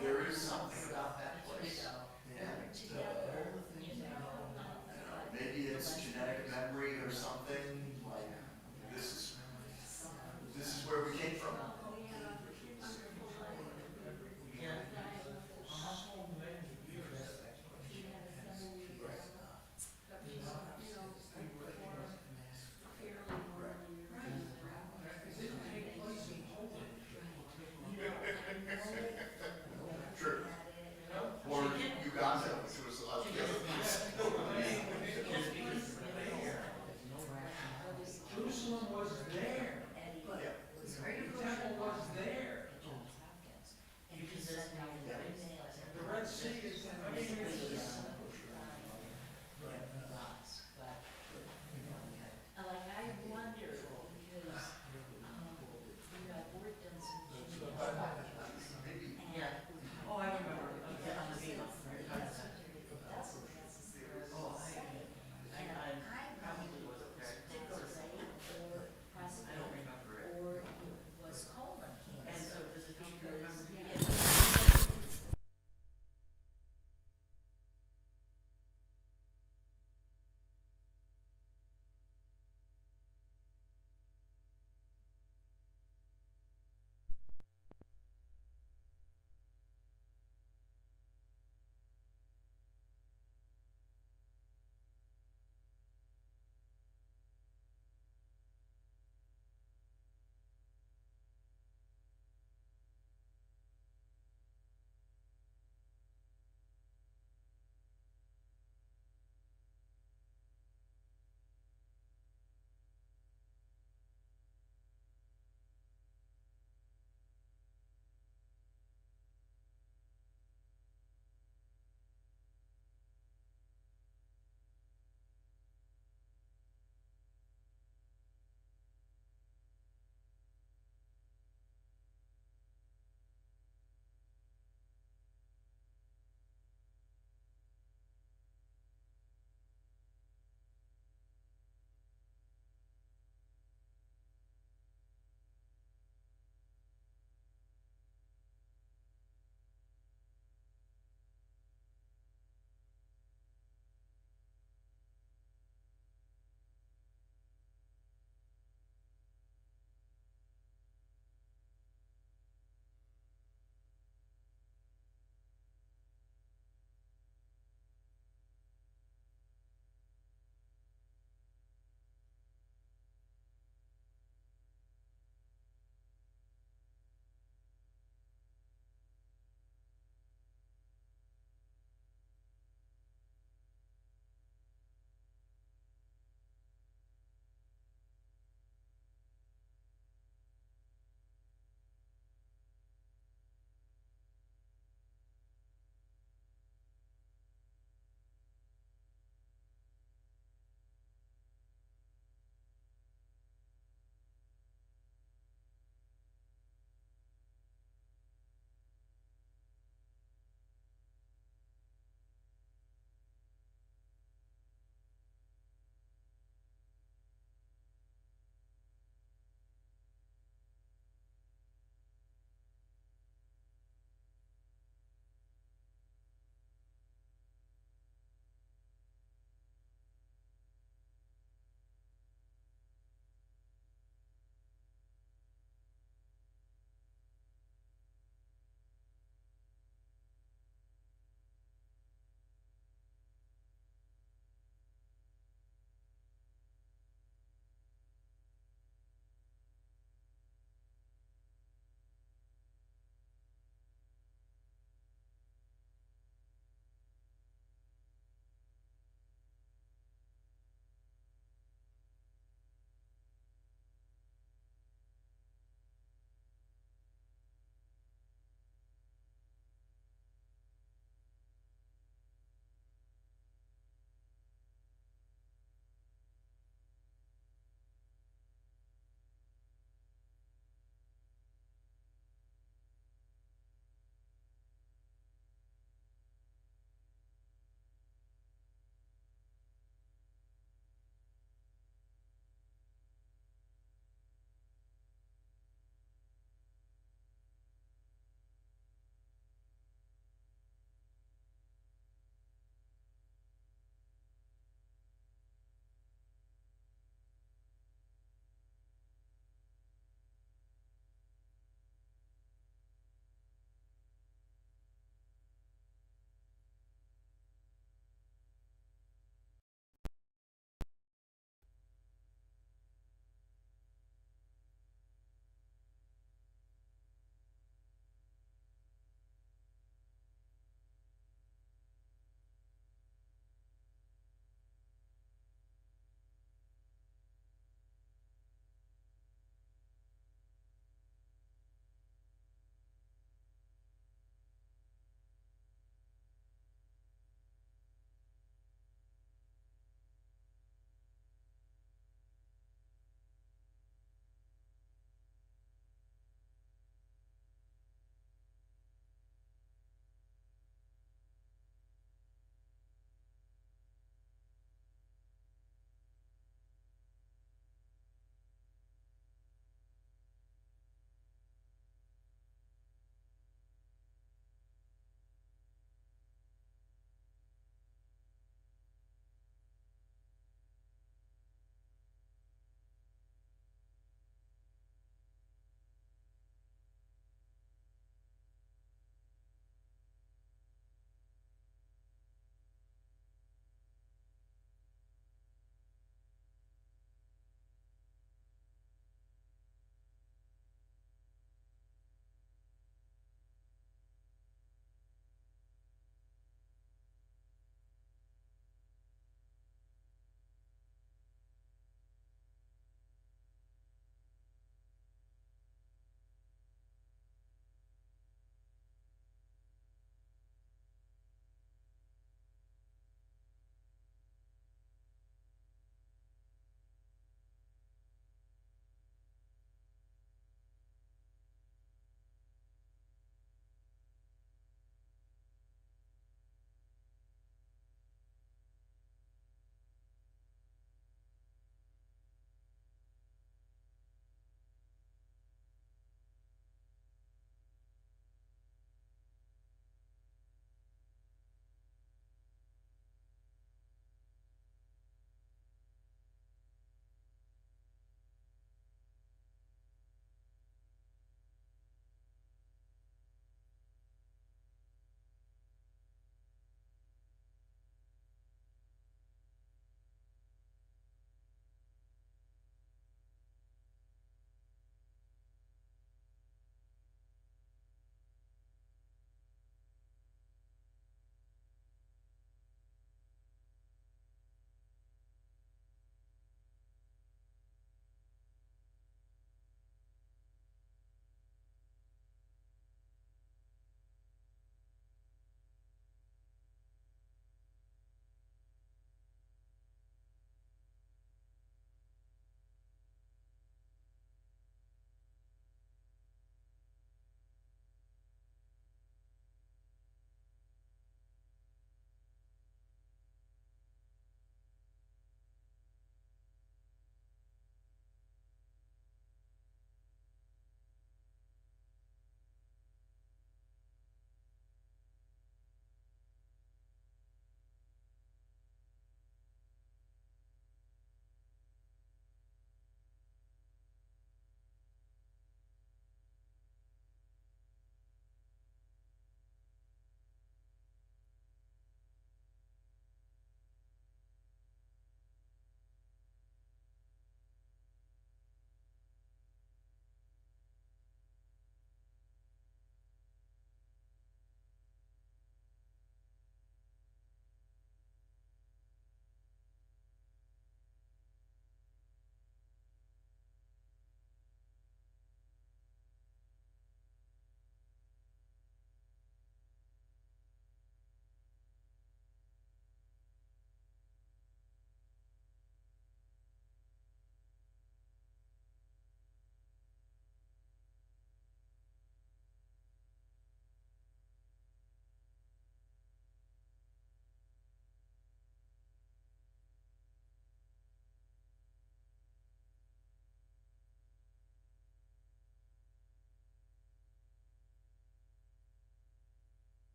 There is something about that place. Maybe it's genetic memory or something, like, this is where we came from. True. Or Uganda, which was the other piece. Jerusalem was there. The temple was there. The Red Sea is, I mean,